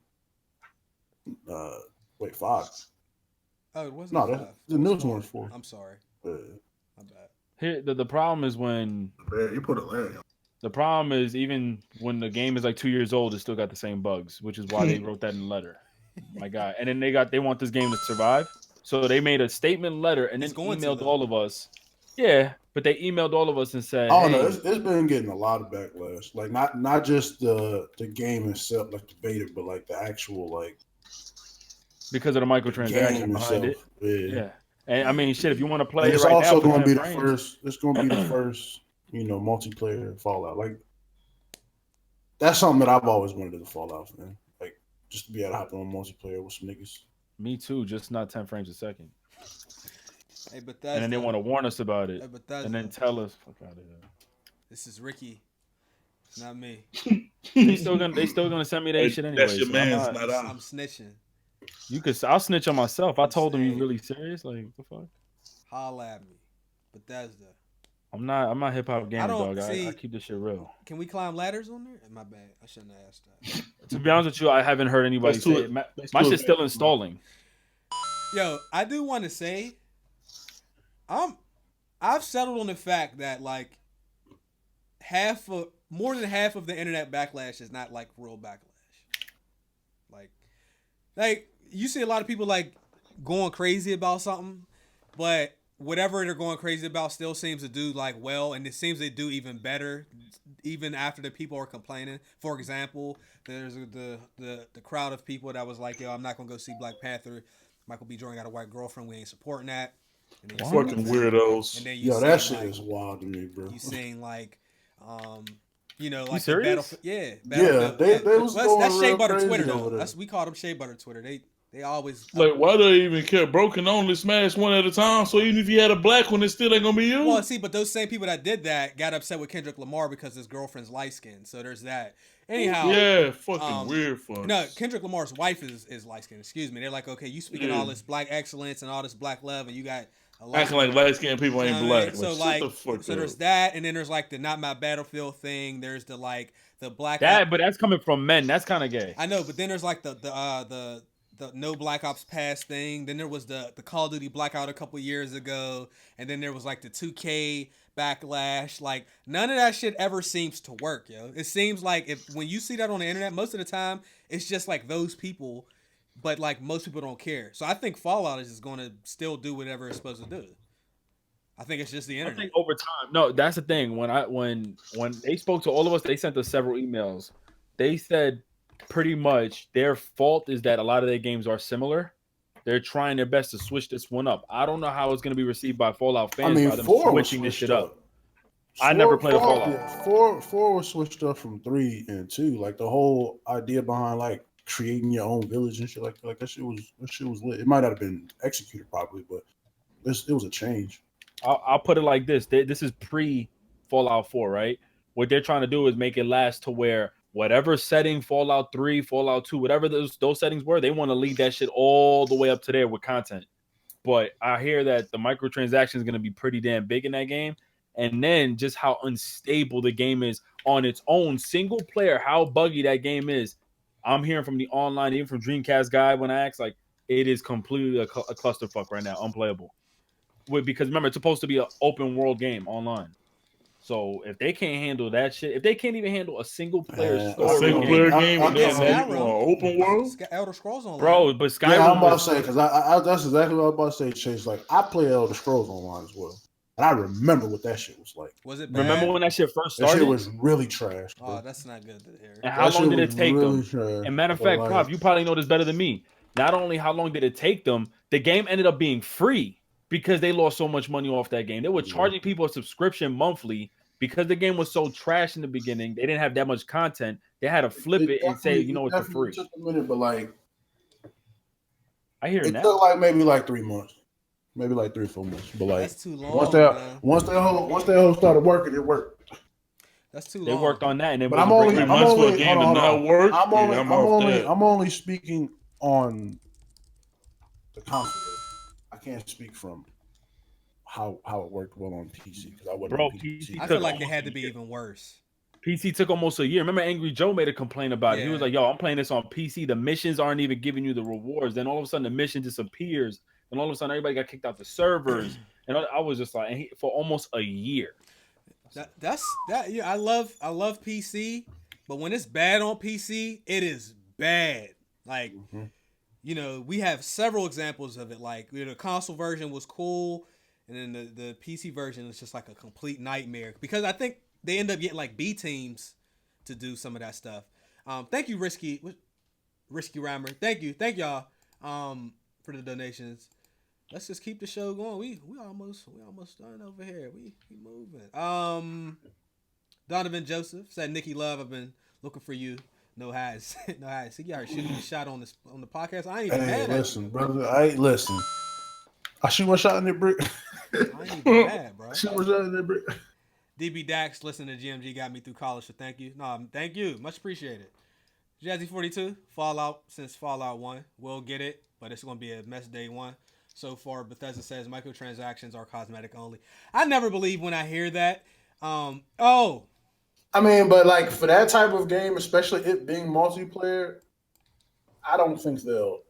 Oh, it wasn't No, 5. the newest one's 4. I'm sorry. My bad. Here, the problem is when You put a Larry on. the problem is even when the game is like 2 years old, it still got the same bugs, which is why they wrote that in the letter. My God, and then they want this game to survive, so they made a statement letter and then It's going to, emailed though. all of us. Yeah, but they emailed all of us and said, I don't "Hey, know. It's been getting a lot of backlash. Like not just the game itself, like the beta, but like the actual like because of the microtransaction game behind itself. it." Yeah, and I mean, shit, if you want to play And it it's right also now, going to be the frames, first. It's going to be the first, multiplayer Fallout. Like that's something that I've always wanted in the Fallout, man. Like just to be able to hop on multiplayer with some niggas. Me too, just not 10 frames a second. Hey, but And then they want to warn us about it, Hey, Bethesda. and then tell us, "Fuck out of here." This is Ricky. It's not me. They still gonna send me that shit anyway. That's your so man's, I'm not I'm ours. snitching. I'll snitch on myself. I told them you Insane. really serious. Like what the fuck? Holla at me. Bethesda. I'm not hip hop gamer, don't- dog. see- I keep this shit real. Can we climb ladders on there? My bad. I shouldn't have asked that. To be honest with you, I haven't heard anybody Let's do say it. it. My Let's do shit's it. still installing. Yo, I do want to say, I've settled on the fact that like more than half of the internet backlash is not like real backlash. Like you see a lot of people like going crazy about something, but whatever they're going crazy about still seems to do like well, and it seems they do even better even after the people are complaining. For example, there's the crowd of people that was like, yo, I'm not gonna go see Black Panther. Michael B. Jordan got a white girlfriend. We ain't supporting that. And then you Fucking weirdos. And then you Yo, that saying, shit like, is wild to me, bro. you saying like, like the serious? Battlefield. They was Well, going that's Shea real Butter crazy Twitter over though. there. We call them Shea Butter Twitter. They always Like, why do they even care? Broken only smash one at a time. So even if you had a black one, it still ain't gonna be you. Well, see, but those same people that did that got upset with Kendrick Lamar because his girlfriend's light skinned. So there's that. Anyhow, Yeah, fucking weird fun. No, Kendrick Lamar's wife is light skinned. Excuse me. They're like, okay, you speaking all this black excellence and all this black love, and you got a lot Acting like light skinned people ain't You know what I black. mean? So Like, like, shut the fuck so up. there's that, and then there's like the Not My Battlefield thing. There's the like the black. But that's coming from men. That's kind of gay. I know, but then there's like the no Black Ops Pass thing. Then there was the Call of Duty Blackout a couple years ago, and then there was like the 2K backlash. Like none of that shit ever seems to work, yo. It seems like when you see that on the internet, most of the time it's just like those people, but like most people don't care. So I think Fallout is just going to still do whatever it's supposed to do. I think it's just the I internet. think over time. No, that's the thing. When they spoke to all of us, they sent us several emails. They said pretty much their fault is that a lot of their games are similar. They're trying their best to switch this one up. I don't know how it's going to be received by Fallout fans by them 4 was switching this switched shit up. I never played a Fallout. Yeah, 4 was switched up from 3 and 2. Like the whole idea behind like creating your own village and shit like that shit was lit. It might not have been executed properly, but it was a change. I'll put it like this. This is pre Fallout 4, right? What they're trying to do is make it last to where whatever setting Fallout 3, Fallout 2, whatever those settings were, they want to lead that shit all the way up to there with content. But I hear that the microtransaction is going to be pretty damn big in that game. And then just how unstable the game is on its own single player, how buggy that game is. I'm hearing from the online, even from Dreamcast guy when I asked, like, it is completely a clusterfuck right now, unplayable. Because remember, it's supposed to be an open world game online. So if they can't handle that shit, if they can't even handle a single player story, single player game, and then Skyrim. open world, Elder Scrolls Online, bro. But Skyrim, yeah, I'm about to say because that's exactly what I was about to say. Chase, like I play Elder Scrolls Online as well, and I remember what that shit was like. Was it bad? remember when that shit first That started? shit was really trash. Bro. Oh, that's not good to hear. And how long did it take them? Trash. And matter of fact, Prop, you probably know this better than me. Not only how long did it take them, the game ended up being free because they lost so much money off that game. They were charging people a subscription monthly because the game was so trash in the beginning, they didn't have that much content. They had to flip it and say, you know, it's for free. It took a minute, but like I hear it now. took like maybe like 3 months, maybe like 3 or 4 months. But like That's too long. once they all started working, it worked. That's too long. They worked on that, and then but I'm only speaking on the console. I can't speak from how it worked well on PC because I wasn't on PC. I feel like it had to be even worse. PC took almost a year. Remember, Angry Joe made a complaint about it. He was like, "Yo, I'm playing this on PC. The missions aren't even giving you the rewards. Then all of a sudden, the mission disappears. And all of a sudden, everybody got kicked out the servers." And I was just like, for almost a year. Yeah, I love PC, but when it's bad on PC, it is bad. Like, you know, we have several examples of it. Like, the console version was cool, and then the PC version is just like a complete nightmare because I think they end up getting like B teams to do some of that stuff. Thank you, Risky Rhymer. Thank y'all for the donations. Let's just keep the show going. We almost done over here. We moving. Donovan Joseph said, Nikki Love, I've been looking for you. No highs. No highs. See, y'all shooting a shot on the podcast. I ain't even mad listen, brother. I shoot one shot in the brick. I ain't even mad, bro. Shoot one shot in the brick. DB Dax, listening to GMG got me through college, so thank you. No, thank you. Much appreciated. Jazzy42, Fallout since Fallout 1. We'll get it, but it's going to be a mess day one. So far, Bethesda says microtransactions are cosmetic only. I never believe when I hear that. I mean, but like for that type of game, especially it being multiplayer, I don't think they'll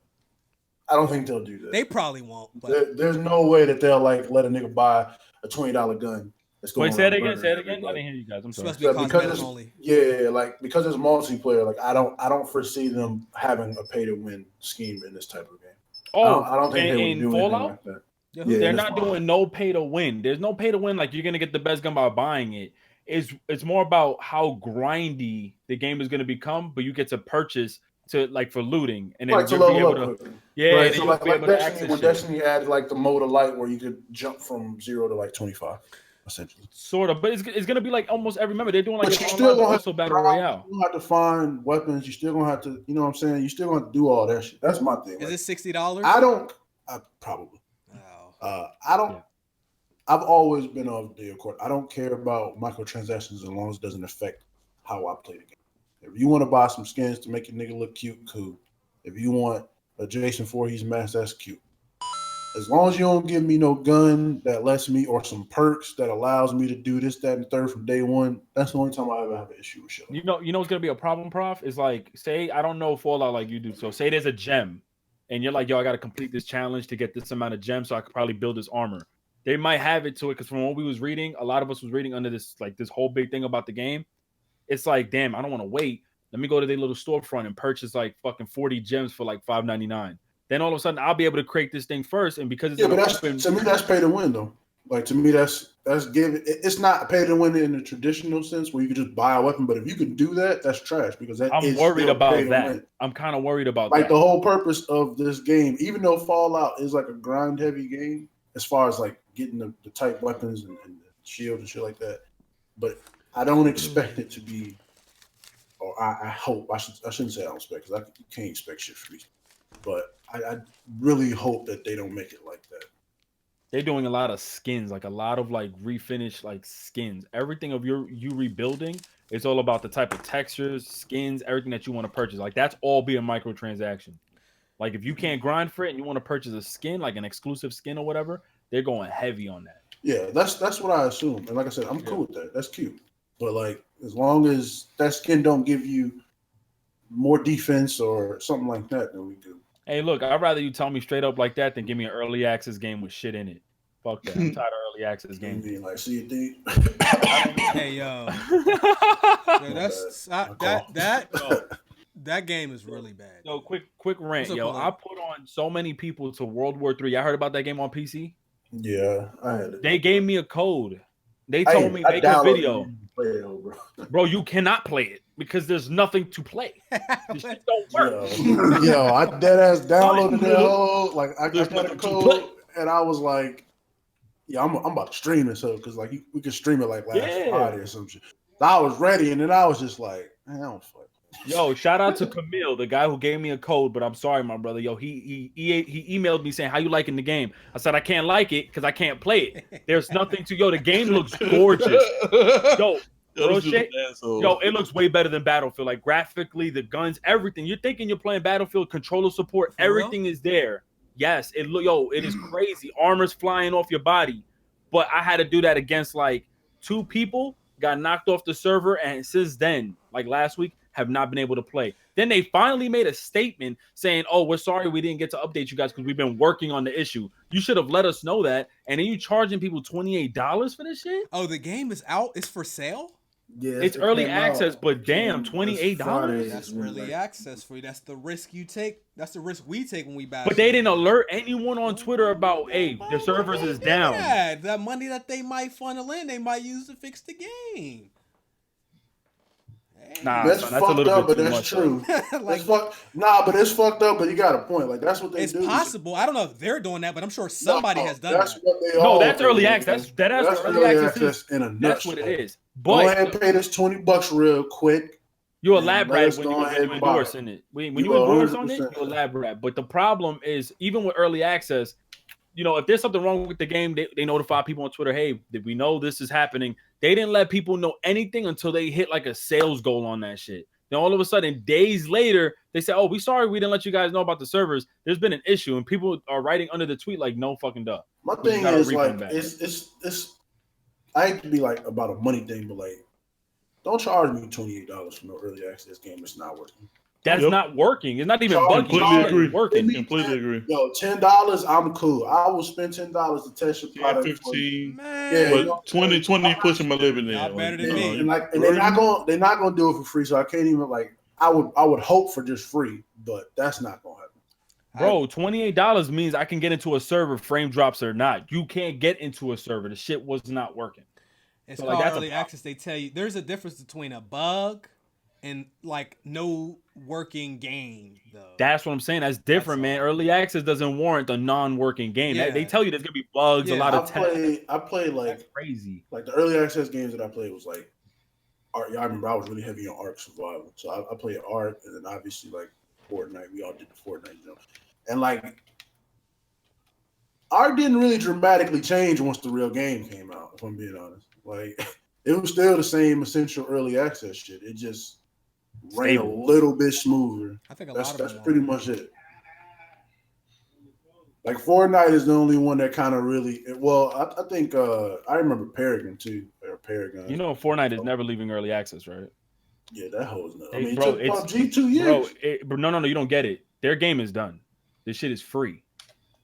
do that. They probably won't. But there's no way that they'll like let a nigga buy a $20 gun. Wait, say it again. Say it again. I didn't hear you guys. I'm sorry. Because it's multiplayer. Like I don't foresee them having a pay to win scheme in this type of game. Oh, I don't think they would do anything like that. They're not doing no pay to win. There's no pay to win. Like you're gonna get the best gun by buying it. It's more about how grindy the game is gonna become, but you get to purchase to like for looting and then right, you'll be able to right. So like Destiny, when Destiny added like the mode of light where you could jump from 0 to like 25. Essentially, sort of, but it's gonna be like almost every member. They're doing like you still gonna have to battle royale. You have to find weapons. You still gonna have to, you know what I'm saying? You still gonna have to do all that shit. That's my thing. Is it $60? I probably. I've always been of the accord. I don't care about microtransactions as long as it doesn't affect how I play the game. If you want to buy some skins to make your nigga look cute, cool. If you want a Jason Voorhees mask, that's cute. As long as you don't give me no gun that lets me, or some perks that allows me to do this, that, and the third from day one, that's the only time I ever have an issue with shit. You know what's gonna be a problem, Prof? Is like, say I don't know Fallout like you do. So say there's a gem, and you're like, yo, I gotta complete this challenge to get this amount of gems, so I could probably build this armor. They might have it to it because from what we was reading, a lot of us was reading under this whole big thing about the game. It's like, damn, I don't want to wait. Let me go to their little storefront and purchase like fucking 40 gems for like $5.99. Then all of a sudden, I'll be able to create this thing first, and because it's to me that's pay to win though. Like to me, that's giving. It's not pay to win in the traditional sense where you can just buy a weapon. But if you can do that, that's trash because I'm worried about that. I'm kind of worried about like the whole purpose of this game. Even though Fallout is like a grind heavy game as far as like getting the type weapons and the shield and shit like that, but I don't expect it to be. Or I hope I shouldn't say I don't expect because you can't expect shit from me. But I really hope that they don't make it like that. They're doing a lot of skins, like a lot of like refinished like skins. Everything of you rebuilding, it's all about the type of textures, skins, everything that you want to purchase. Like that's all be a microtransaction. Like if you can't grind for it and you want to purchase a skin, like an exclusive skin or whatever, they're going heavy on that. Yeah, that's what I assume. And like I said, I'm cool with that. That's cute. But like as long as that skin don't give you more defense or something like that, then we do. Hey, look, I'd rather you tell me straight up like that than give me an early access game with shit in it. Fuck that. I'm tired of early access games. Being like, see it, D. Hey, yo. That game is really bad. So quick rant, yo. I put on so many people to World War III. I heard about that game on PC. Yeah, I had it. They gave me a code. They told me make a video. Bro, you cannot play it because there's nothing to play. This shit don't work. Yo, I dead ass downloaded it. Like I got a code, and I was like, yeah, I'm about to stream it, so because like we could stream it like last Yeah. Friday or some shit. So I was ready, and then I was just like, man, I don't fuck. Yo, shout out to Camille, the guy who gave me a code, but I'm sorry, my brother. Yo, he emailed me saying, how you liking the game? I said, I can't like it because I can't play it. There's nothing to, yo, the game looks gorgeous. Yo, real shit. Yo, it looks way better than Battlefield. Like graphically, the guns, everything. You're thinking you're playing Battlefield, controller support, everything is there. Yes, it is crazy. Armor's flying off your body. But I had to do that against like 2 people, got knocked off the server, and since then, like last week, have not been able to play. Then they finally made a statement saying, oh, we're sorry we didn't get to update you guys because we've been working on the issue. You should have let us know that. And then you charging people $28 for this shit? Oh, the game is out. It's for sale? Yeah, It's early access, but damn, $28? That's early access for you. That's the risk you take. That's the risk we take when we buy. But they didn't alert anyone on Twitter about, hey, the servers is down. Yeah, that money that they might funnel in, they might use to fix the game. Nah, that's son, fucked a little up, bit but too that's much. true. Like, but it's fucked up. But you got a point. Like that's what they it's do. possible. I don't know if they're doing that, but I'm sure somebody has done that's that. What they No, all that's do. early access. That's early access. In a That's nutshell. what it is. Go ahead But and pay this $20 real quick. you're a and lab let rat us when go you ahead and endorse buy it. in it. When You you endorse on 100%. it, you're a lab rat. But the problem is, even with early access, you know, if there's something wrong with the game, they notify people on Twitter, hey, did we know this is happening? They didn't let people know anything until they hit like a sales goal on that shit. Then all of a sudden, days later, they say, oh, we sorry we didn't let you guys know about the servers. There's been an issue, and people are writing under the tweet like, no fucking duh. My We thing got a is refund like back. it's I hate to be like about a money thing, but like don't charge me $28 for no early access game that's not working. That's not working. It's not even Charge- bugging. Completely It's agree. working. Completely agree. Yo, $10, I'm cool. I will spend $10 to test your Yeah, product. 15. Man, Yeah, you know, But 20 pushing my limit in. Y'all better than me. and like and they're not gonna do it for free, so I can't even like I would hope for just free, but that's not gonna happen. Bro, $28 means I can get into a server, frame drops or not. You can't get into a server. The shit was not working. it's So, called like, that's a early problem. access. They tell you there's a difference between a bug and like no working game, though. That's what I'm saying. That's different, That's man. Early access doesn't warrant a non-working game. Yeah. They tell you there's gonna be bugs, a Yeah. lot of tests. I played like That's crazy. like the early access games that I played was like Art. Yeah, I remember I was really heavy on Ark Survival, so I played Ark, and then obviously like Fortnite. We all did the Fortnite jump, and like Ark didn't really dramatically change once the real game came out. If I'm being honest, like it was still the same essential early access shit. It just ran a Stable. little bit smoother. I think That's them are. pretty much it. Like Fortnite is the only one that kind of really. Well, I think I remember Paragon too, or Paragon. You know, Fortnite is never leaving early access, right? Yeah, that hoes no. I Hey, mean, bro, it took it's- PUBG 2 years. Bro, no, you don't get it. Their game is done. This shit is free.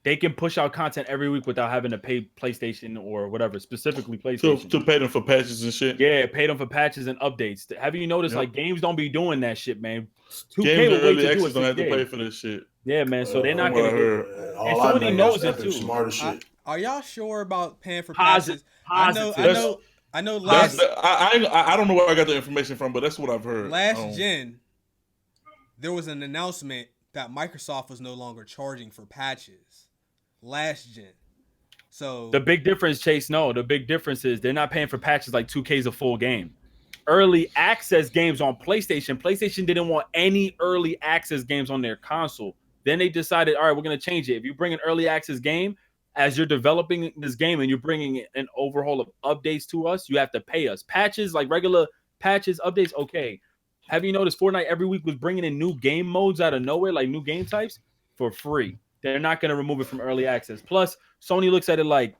They can push out content every week without having to pay PlayStation or whatever, specifically PlayStation. To pay them for patches and shit. Yeah, pay them for patches and updates. Have you noticed, Yep. like, games don't be doing that shit, man? 2K Games will in wait early to do access it don't have to 6 pay days. for this shit. Yeah, man. So they're not what I gonna. heard. All And I Sony know knows is it Epic too. Smart as shit. Are y'all sure about paying for Positive. patches? I know. That's, Last I don't know where I got the information from, but that's what I've heard. gen, there was an announcement that Microsoft was no longer charging for patches. Last gen, so The big difference, Chase. No, the big difference is they're not paying for patches like 2K's a full game. Early access games on PlayStation. PlayStation didn't want any early access games on their console. Then they decided, all right, we're going to change it. If you bring an early access game, as you're developing this game and you're bringing an overhaul of updates to us, you have to pay us. Patches, like regular patches, updates, okay. Have you noticed Fortnite every week was bringing in new game modes out of nowhere, like new game types, for free? They're not going to remove it from early access. Plus, Sony looks at it like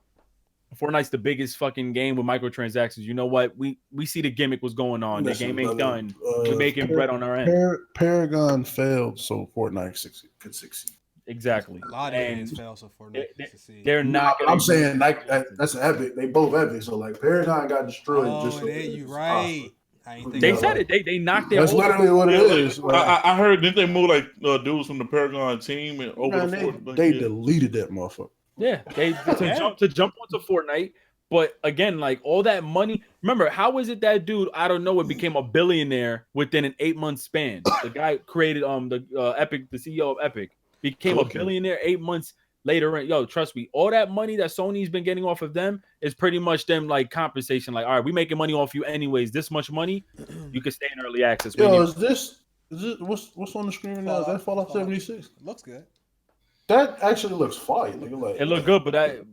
Fortnite's the biggest fucking game with microtransactions. You know what? We see the gimmick was going on. The Listen, game ain't brother, done. We're making bread on our end. Paragon failed, so Fortnite could succeed. Exactly. a lot of And games fail so Fortnite can succeed. they're not. I'm saying like that's Epic. They both Epic. So like Paragon got destroyed. Oh, just so there that you it's right. possible. I ain't think They about said it. it. They knocked their That's whole. literally what it is. Like, I heard, didn't they move like dudes from the Paragon team and over man, the they, Fort? Like, they yeah. deleted that motherfucker. Yeah, they to jump onto Fortnite. But again, like all that money. Remember, how is it that dude out of nowhere became a billionaire within an 8-month span? The guy created the Epic, the CEO of Epic, became a billionaire 8 months later. Yo, trust me, all that money that Sony's been getting off of them is pretty much them like compensation. Like, all right, we making money off you anyways. This much money, you can stay in early access. Yo, is this what's on the screen right now? Is that Fallout 76? Looks good. That actually looks fire. Nigga. Like it looked good, but that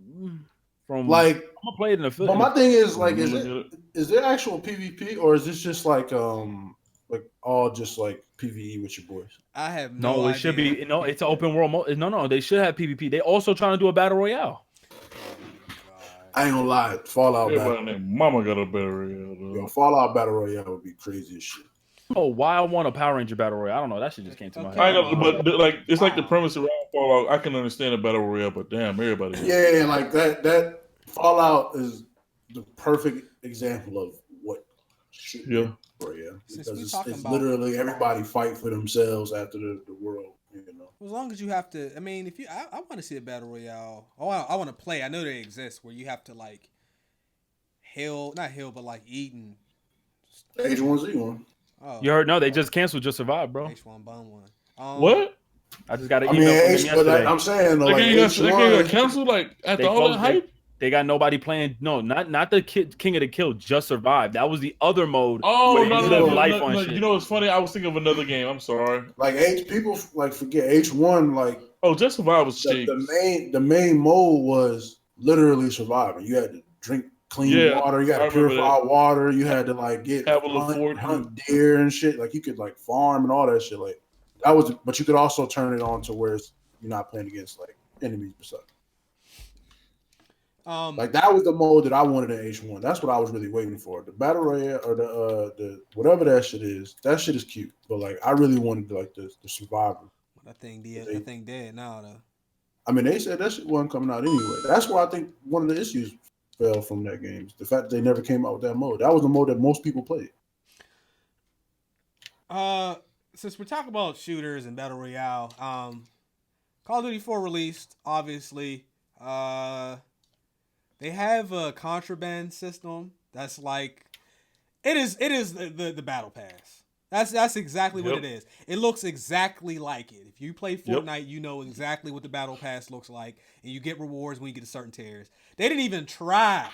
from like I'm gonna play it in the film. But my thing is like, is there actual PvP or is this just like all just like PvE with your boys? I have no idea. It should be it's an open world mode. No, they should have PvP. They also trying to do a battle royale. I ain't gonna lie, Fallout Mama got a battle royale. Yo, Fallout battle royale would be crazy as shit. Oh, why I want a Power Ranger battle royale? I don't know. That shit just came to my head. But like it's like the premise around Fallout. I can understand a battle royale, but damn, everybody. Yeah, like that Fallout is the perfect example of what should be royale. Because it's literally everybody fight for themselves after the world. You know, as long as you have to. I mean, if you, I want to see a battle royale. Oh, I want to play. I know they exist where you have to like but like eat and H1Z1. Oh, you heard? No, they just canceled Just Survive, bro. H1 Bone 1. What? I just got an email from them yesterday. I'm saying though, like H1 got canceled. Like after all that hype. They got nobody playing. No, not the King of the Kill. Just Survive. That was the other mode. Oh no! Shit. You know what's funny? I was thinking of another game. I'm sorry. Like people like forget H1. Like Just Survive was cheap. The main mode was literally surviving. You had to drink clean water. You had to purify water. You had to like hunt deer and shit. Like you could like farm and all that shit. Like that was, but you could also turn it on to where you're not playing against like enemies besides. Like that was the mode that I wanted in H1. That's what I was really waiting for. The battle royale or the whatever that shit is. That shit is cute, but like I really wanted like the survivor. That thing dead now though. I mean, they said that shit wasn't coming out anyway. That's why I think one of the issues fell from that game. The fact that they never came out with that mode. That was the mode that most people played. Since we're talking about shooters and battle royale, Call of Duty 4 released. Obviously, they have a contraband system that's like it is the battle pass. That's exactly what it is. It looks exactly like it. If you play Fortnite, you know exactly what the battle pass looks like, and you get rewards when you get to certain tiers. They didn't even try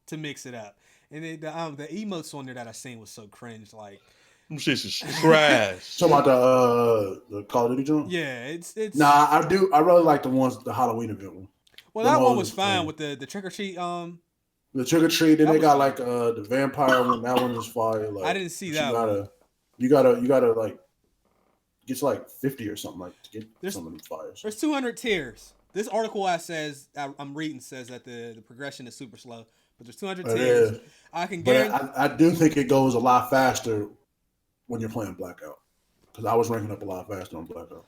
to mix it up, and the emotes on there that I seen was so cringe. Like, shit's trash. Talking about the Call of Duty joint? Yeah, it's. Nah, I do. I really like the Halloween event one. Well, that one was fine with the trick or treat. The trick or treat. Then they got like the vampire one. That one was fire. Like, I didn't see that one. You gotta like get to like 50 or something like to get some of them fires. There's 200 tiers. This article I'm reading says that the progression is super slow, but there's 200 tiers. I can guarantee. I do think it goes a lot faster when you're playing Blackout because I was ranking up a lot faster on Blackout.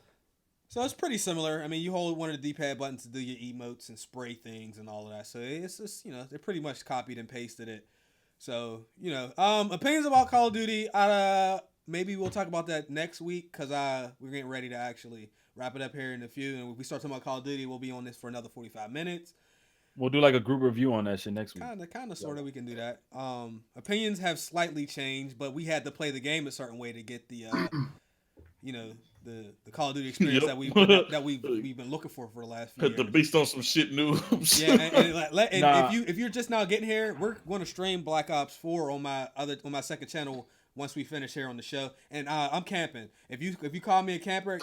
So it's pretty similar. I mean, you hold one of the D-pad buttons to do your emotes and spray things and all of that. So it's just, they pretty much copied and pasted it. So, opinions about Call of Duty. Maybe we'll talk about that next week because we're getting ready to actually wrap it up here in a few. And when we start talking about Call of Duty, we'll be on this for another 45 minutes. We'll do like a group review on that shit next week. Kind of, sort of, we can do that. Opinions have slightly changed, but we had to play the game a certain way to get the, the Call of Duty experience that we've been looking for the last few years. Based on some shit new. Yeah, and if you're just now getting here, we're going to stream Black Ops 4 on my second channel once we finish here on the show. And I'm camping. If you call me a camper,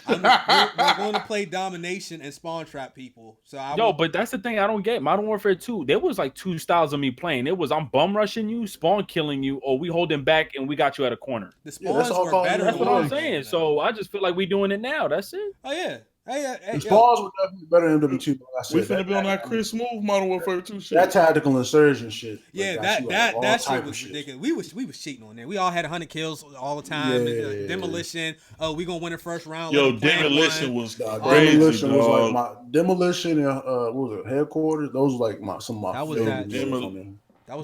we're going to play domination and spawn trap people. So but that's the thing I don't get. Modern Warfare 2, there was like two styles of me playing. It was I'm bum rushing you, spawn killing you, or we holding back and we got you at a corner. The spawns were better. That's what I'm saying. So I just feel like we doing it now. That's it. Oh yeah. The spawns were definitely better than MW2. We finna be on that Chris Move Modern Warfare 2 shit. That tactical insurgent shit. Yeah, that shit was ridiculous. We was cheating on there. We all had 100 kills all the time. Yeah. Demolition. Oh, we gonna win the first round. Yo, Demolition was crazy. Demolition was like my Demolition and what was it? Headquarters. Those were like some of my favorite.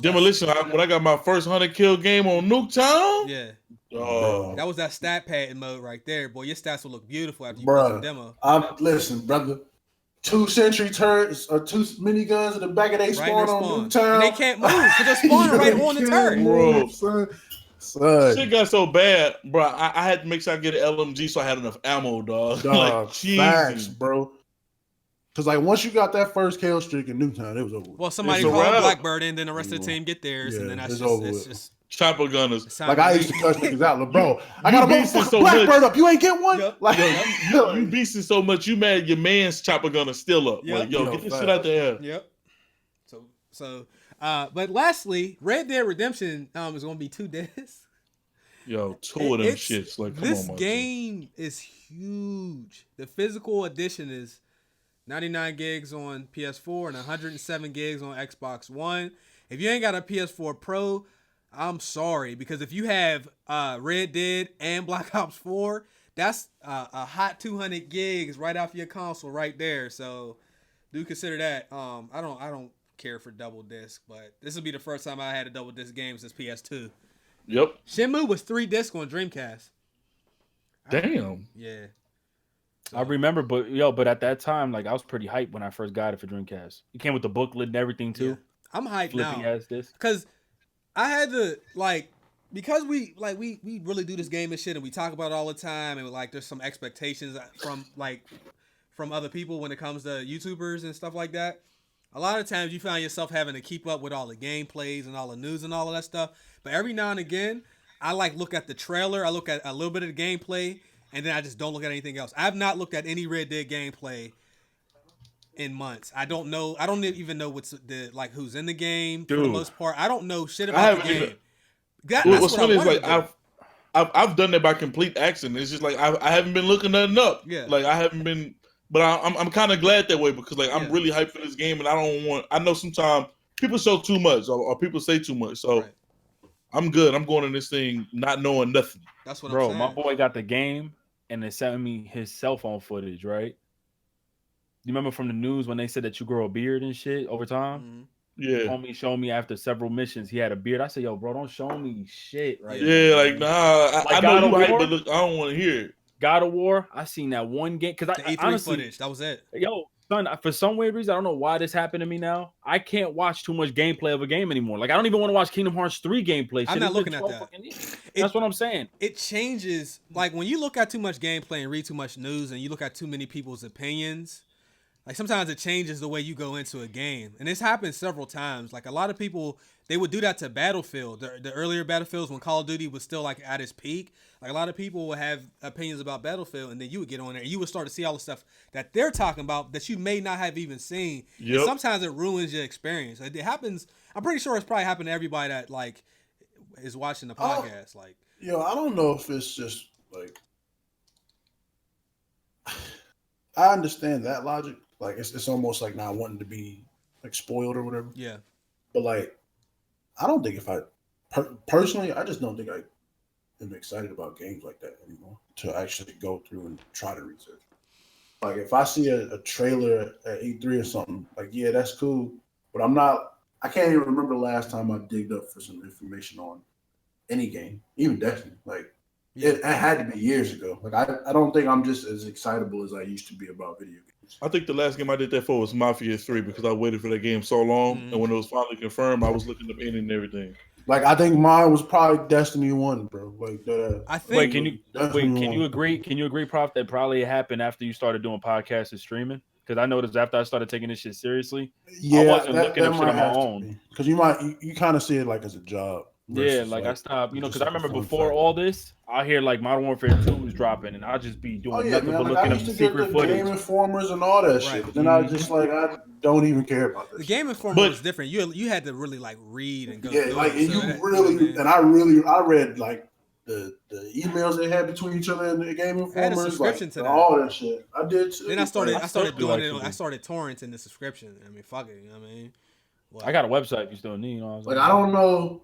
Demolition. When I got my first 100 kill game on Nuketown. Yeah. Oh. That was that stat padding mode right there, boy. Your stats will look beautiful after you play some demo. Listen, brother. 2 sentry turrets or 2 miniguns in the back of their spawn on Nuketown. And they can't move because they're spawning right on the turret. Bro, son. Shit got so bad, bro. I had to make sure I get an LMG so I had enough ammo, dog. Like, facts, bro. Because like once you got that first kill streak in Newtown, it was over. Well, somebody It's a called wrap. Blackbird, and then the rest of the team get theirs, and then Yeah, that's it's over it's with. just Chopper gunners. it's time Like to I leave. used to cuss niggas out, like, bro. I got a beasting motherfucking so Blackbird much. up. You ain't get one. Yep. Like, You beasting so much, you mad your man's chopper gunner still up. Yep. Like, yo, Yo, get this facts. shit out the air. Yep. But lastly, Red Dead Redemption is going to be 2 discs. Yo, 2 of them It's- shits. Like, come This on, man. game is huge. The physical edition is 99 gigs on PS4 and 107 gigs on Xbox One. If you ain't got a PS4 Pro, I'm sorry, because if you have Red Dead and Black Ops 4, that's a hot 200 gigs right off your console right there. So do consider that. I don't care for double disc, but this will be the first time I had a double disc game since PS2. Yep. Shenmue was 3 discs on Dreamcast. Damn. Yeah. I remember, but at that time, like I was pretty hyped when I first got it for Dreamcast. It came with the booklet and everything too. Yeah. I'm hyped Flippy now ass disc. because I had to because we really do this game and shit, and we talk about it all the time, and like there's some expectations from other people when it comes to YouTubers and stuff like that. A lot of times you find yourself having to keep up with all the gameplays and all the news and all of that stuff. But every now and again, I look at the trailer, I look at a little bit of the gameplay, and then I just don't look at anything else. I've not looked at any Red Dead gameplay in months. I don't know. I don't even know what's who's in the game for the Dude. most part. I don't know shit about the haven't game. even- That's What's what funny I is wanted like to do. I've done that by complete accident. It's just like I haven't been looking nothing up. Yeah. Like I haven't been, but I'm kind of glad that way because like I'm Yeah. really hyped for this game and I don't want. I know sometimes people show too much or people say too much, so Right. I'm good. I'm going in this thing not knowing nothing. That's what Bro, I'm my saying. boy got the game and they sent me his cell phone footage, right? You remember from the news when they said that you grow a beard and shit over time? Mhm. Yeah, Homie showed me after several missions he had a beard. I said, yo, bro, don't show me shit right yeah. now, Like man. nah, I Like know God you of hype, War? but look, I don't want to hear it. God of War, I seen that one game because The I E3 honestly, footage. That was it. yo, son, for some weird reason, I don't know why this happened to me now. I can't watch too much gameplay of a game anymore. Like I don't even want to watch Kingdom Hearts 3 gameplay. I'm Shit, not it's looking been at 12 that. fucking years. That's what I'm saying. It changes. Like when you look at too much gameplay and read too much news and you look at too many people's opinions, like sometimes it changes the way you go into a game. And this happened several times. Like a lot of people, they would do that to Battlefield. The earlier Battlefields when Call of Duty was still like at its peak. Like a lot of people would have opinions about Battlefield and then you would get on there and you would start to see all the stuff that they're talking about that you may not have even seen. And Yep. sometimes it ruins your experience. It happens. I'm pretty sure it's probably happened to everybody that like is watching the podcast. Like, yo, I don't know if it's just like I understand that logic. Like it's almost like not wanting to be like spoiled or whatever. yeah. But like, I don't think if I personally, I just don't think I am excited about games like that anymore to actually go through and try to research. Like if I see a trailer at E3 or something, like yeah, that's cool. But I'm not. I can't even remember the last time I digged up for some information on any game, even Destiny. Like it had to be years ago. Like I don't think I'm just as excitable as I used to be about video games. I think the last game I did that for was Mafia 3 because I waited for that game so long, Mhm. and when it was finally confirmed, I was looking up ending and everything. Like I think mine was probably Destiny 1, bro. Like I think Wait, can you Destiny can 1. you agree? Can you agree, Prof, that probably happened after you started doing podcasts and streaming? Because I noticed after I started taking this shit seriously, Yeah, wasn't looking up shit on my own. Because you kind of see it like as a job. yeah, versus, like I stopped, just because I like a remember fun before fact. all this, I hear like Modern Warfare 2 was dropping, and I'll just be doing Oh yeah, nothing man! but Like I looking up used to get secret the footage. Game Informers and all that shit. Right. But then I just like I don't even care about the this. Game Informer But- was different. You had to really like read and go Yeah, through like it. and So you that- really man. and I read like the emails they had between each other and the Game Informers. I had a subscription like, to that. All that shit. I did too. Then I started still doing like it. something. I started torrenting the subscription. I mean, fuck it. You know what I mean? Well, I got a website if you still need. Like I don't know.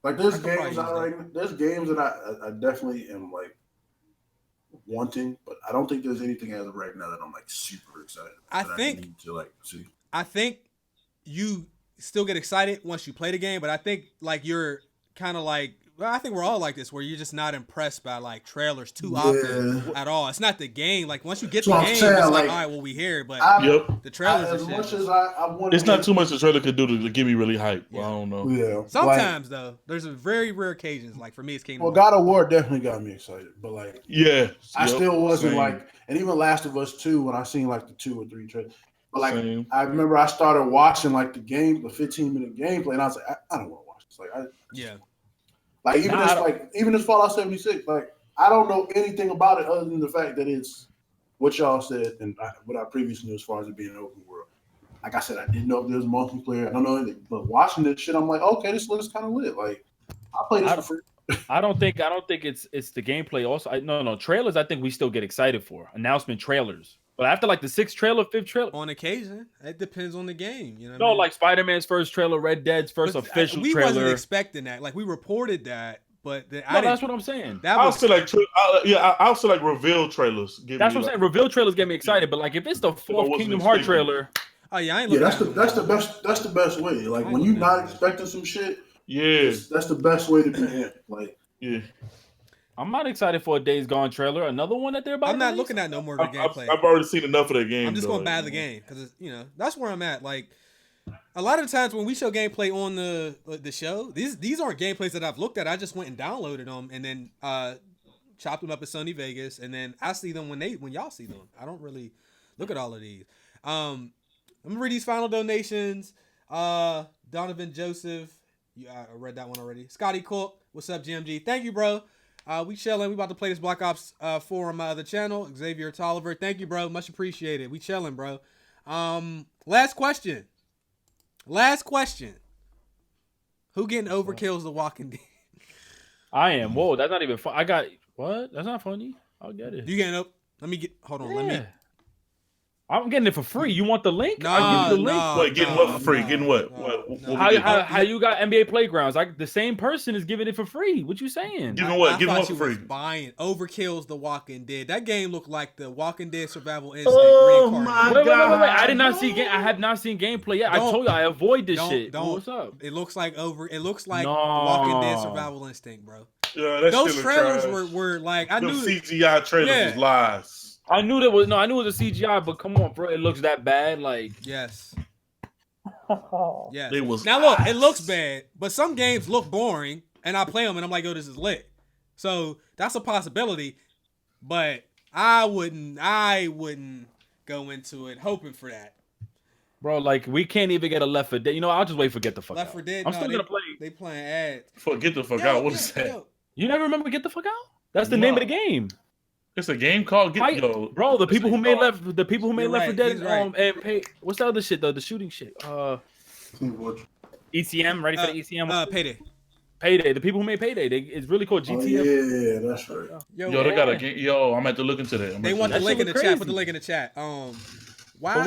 Like there's I could probably games there's games that I definitely am like wanting, but I don't think there's anything as of right now that I'm like super excited. I that think- need to like see. I think you still get excited once you play the game, but I think like you're kind of like, well, I think we're all like this, where you're just not impressed by like trailers too often at all. It's not the game. Like once you get the So I'm game, saying, it's like, like, all right, well we here, but Yep. the trailers As and much shit. as I want, It's not too much the trailer could do to get me really hyped. Well, Yeah. I don't know. Yeah. Sometimes though, there's a very rare occasions. Like for me, it's Kingdom Well, Hearts. God of War definitely got me excited, but like Yeah. I Yep. still wasn't Same. like, and even Last of Us 2, when I seen like the 2 or 3 trailers, But like, Same. I remember I started watching like the 15-minute gameplay, and I was like, I don't want to watch this. Like, even this Fallout 76, like I don't know anything about it other than the fact that it's what y'all said and what I previously knew as far as it being an open world. Like I said, I didn't know if there was multiplayer. I don't know anything, but watching this shit, I'm like, okay, this looks kind of lit. Like, I'll play this for free. I don't think it's the gameplay. Also, no trailers. I think we still get excited for announcement trailers. But after like the 6th trailer, 5th trailer, on occasion, it depends on the game. You know, no, like Spider-Man's first trailer, Red Dead's first official we trailer. wasn't expecting that. Like we reported that, but that's what I'm saying. I also like reveal trailers. That's what I'm saying. Reveal trailers get me excited. But like if it's the 4th Kingdom Hearts trailer, oh yeah, I ain't that's the best. That's the best way. Like when you're not expecting some shit. Yeah, that's the best way to be in. Like, yeah. I'm not excited for a Days Gone trailer. Another one that they're about. I'm not looking at no more of the gameplay. I've already seen enough of that game. I'm just going to buy the game because that's where I'm at. Like a lot of the times when we show gameplay on the show, these aren't gameplays that I've looked at. I just went and downloaded them and then chopped them up at Sony Vegas, and then I see them when y'all see them. I don't really look at all of these. I'm gonna read these final donations. Donovan Joseph. I read that one already. Scotty Cook, what's up, GMG? Thank you, bro. We chilling. We about to play this Black Ops 4 on my other channel. Xavier Tolliver, thank you, bro. Much appreciated. We chilling, bro. Last question. Who getting overkills The Walking Dead? I am. Whoa, that's not even fun. I got what? That's not funny. I'll get it. You getting up? Let me get. Hold on. Yeah. Let me. I'm getting it for free. You want the link? No, I'll give you the link. What, getting what for free? Getting what? How you got NBA Playgrounds? Like the same person is giving it for free. What you saying? Giving what? Giving what for free? Buying Overkill's The Walking Dead. That game looked like the Walking Dead Survival Instinct. Oh my god! Wait! I did not see. I have not seen gameplay yet. I told you I avoid this shit. What's up? It looks like Walking Dead Survival Instinct, bro. Yeah, those trailers were like I knew CGI trailers was lies. I knew it was a CGI, but come on, bro, it looks that bad. Like yes. It was now look, it looks bad, but some games look boring, and I play them, and I'm like, yo, this is lit. So that's a possibility, but I wouldn't go into it hoping for that. Bro, like we can't even get a Left 4 Dead. You know, I'll just wait for Get the Fuck Out. Left 4 Dead. I'm still gonna play. They playing ads. For Get the Fuck Out. What is that? You never remember Get the Fuck Out? That's the name of the game. It's a game called Bro, the people who made Left 4 Dead and pay what's the other shit though? The shooting shit. ECM, ready for the ECM? Payday. The people who made Payday. It's really called GTF. Yeah, that's right. Yo, they got a game. Yo, I'm at to look into that. They want the link in the chat. Put the link in the chat. Why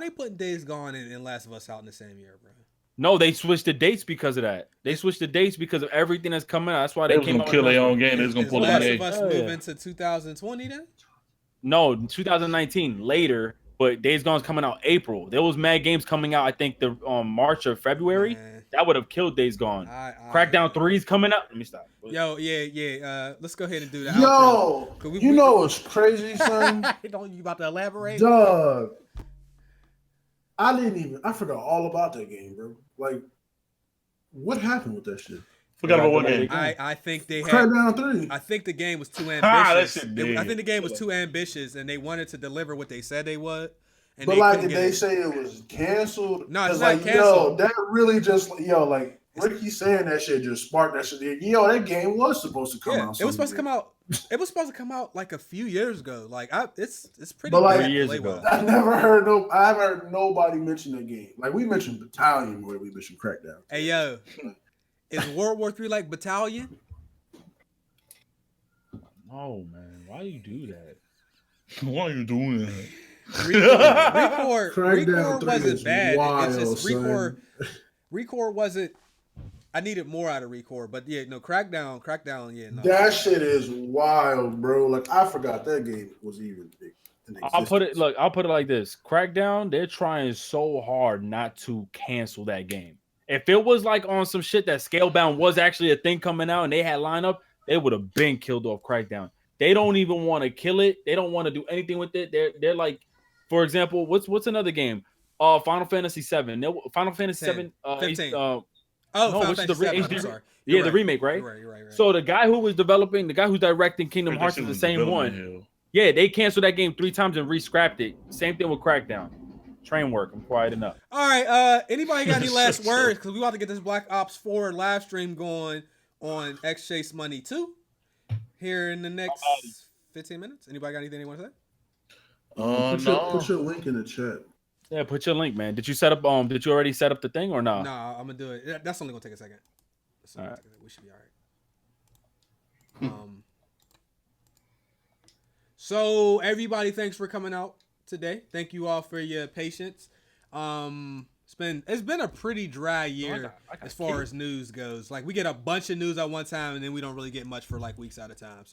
they putting Days Gone and Last of Us out in the same year, bro? No, they switched the dates because of that. They switched the dates because of everything that's coming out. That's why they came out. Kill their own game. They're gonna pull Last of Us move into 2020 then? No, 2019 later. But Days Gone's coming out April. There was mad games coming out. I think the March or February. Man. That would have killed Days Gone. Crackdown 3's coming out. Let me stop. Yo, yeah. Let's go ahead and do that. Yo, you know what's crazy, son? Don't you about to elaborate? Dog. I forgot all about that game, bro. Like, what happened with that shit? Forgot about what game? I think they had Crackdown 3. I think the game was too ambitious. I think the game was too ambitious, and they wanted to deliver what they said they would. And but like, did they say it was canceled? No, it's not canceled. Yo, that really just like Ricky saying that shit just sparked that shit. Yo, that game was supposed to come out. It was supposed to come out. It was supposed to come out like a few years ago. Like it's pretty. But like 3 years ago, I haven't heard nobody mention the game. Like we mentioned Battalion more than we mentioned Crackdown. Hey yo, is World War III like Battalion? Oh man, why do you do that? Why are you doing that? Record wasn't bad. It's just Record wasn't. I needed more out of Record, but yeah, no, Crackdown, yeah. No. That shit is wild, bro. Like I forgot that game was even big. I'll put it like this: Crackdown, they're trying so hard not to cancel that game. If it was like on some shit that Scalebound was actually a thing coming out and they had lineup, they would have been killed off Crackdown. They don't even want to kill it. They don't want to do anything with it. They're like, for example, what's another game? Final Fantasy 7. Final Fantasy 7. 15. The remake, right? You're right. So the guy who was developing, the guy who's directing Kingdom Hearts is the same one. Yeah, they canceled that game 3 times and re-scrapped it. Same thing with Crackdown. Train work. I'm quiet enough. All right. Anybody got any last words? Because we about to get this Black Ops 4 live stream going on xChaseMoney 2 here in the next 15 minutes. Anybody got anything they want to say? Put your link in the chat. Yeah, put your link, man. Did you set up? Did you already set up the thing or not? No, I'm gonna do it. That's only gonna take a second. All right. We should be all right. So everybody, thanks for coming out today. Thank you all for your patience. It's been a pretty dry year as far as news goes. Like we get a bunch of news at one time, and then we don't really get much for like weeks at a time.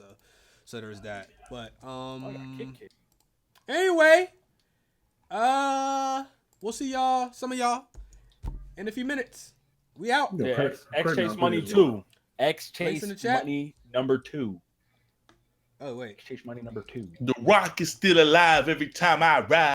So there's that. But anyway, we'll see y'all, some of y'all, in a few minutes. We out. Yeah, xChaseMoney 2. xChaseMoney number 2. Oh wait, xChaseMoney number 2. The Rock is still alive every time I ride.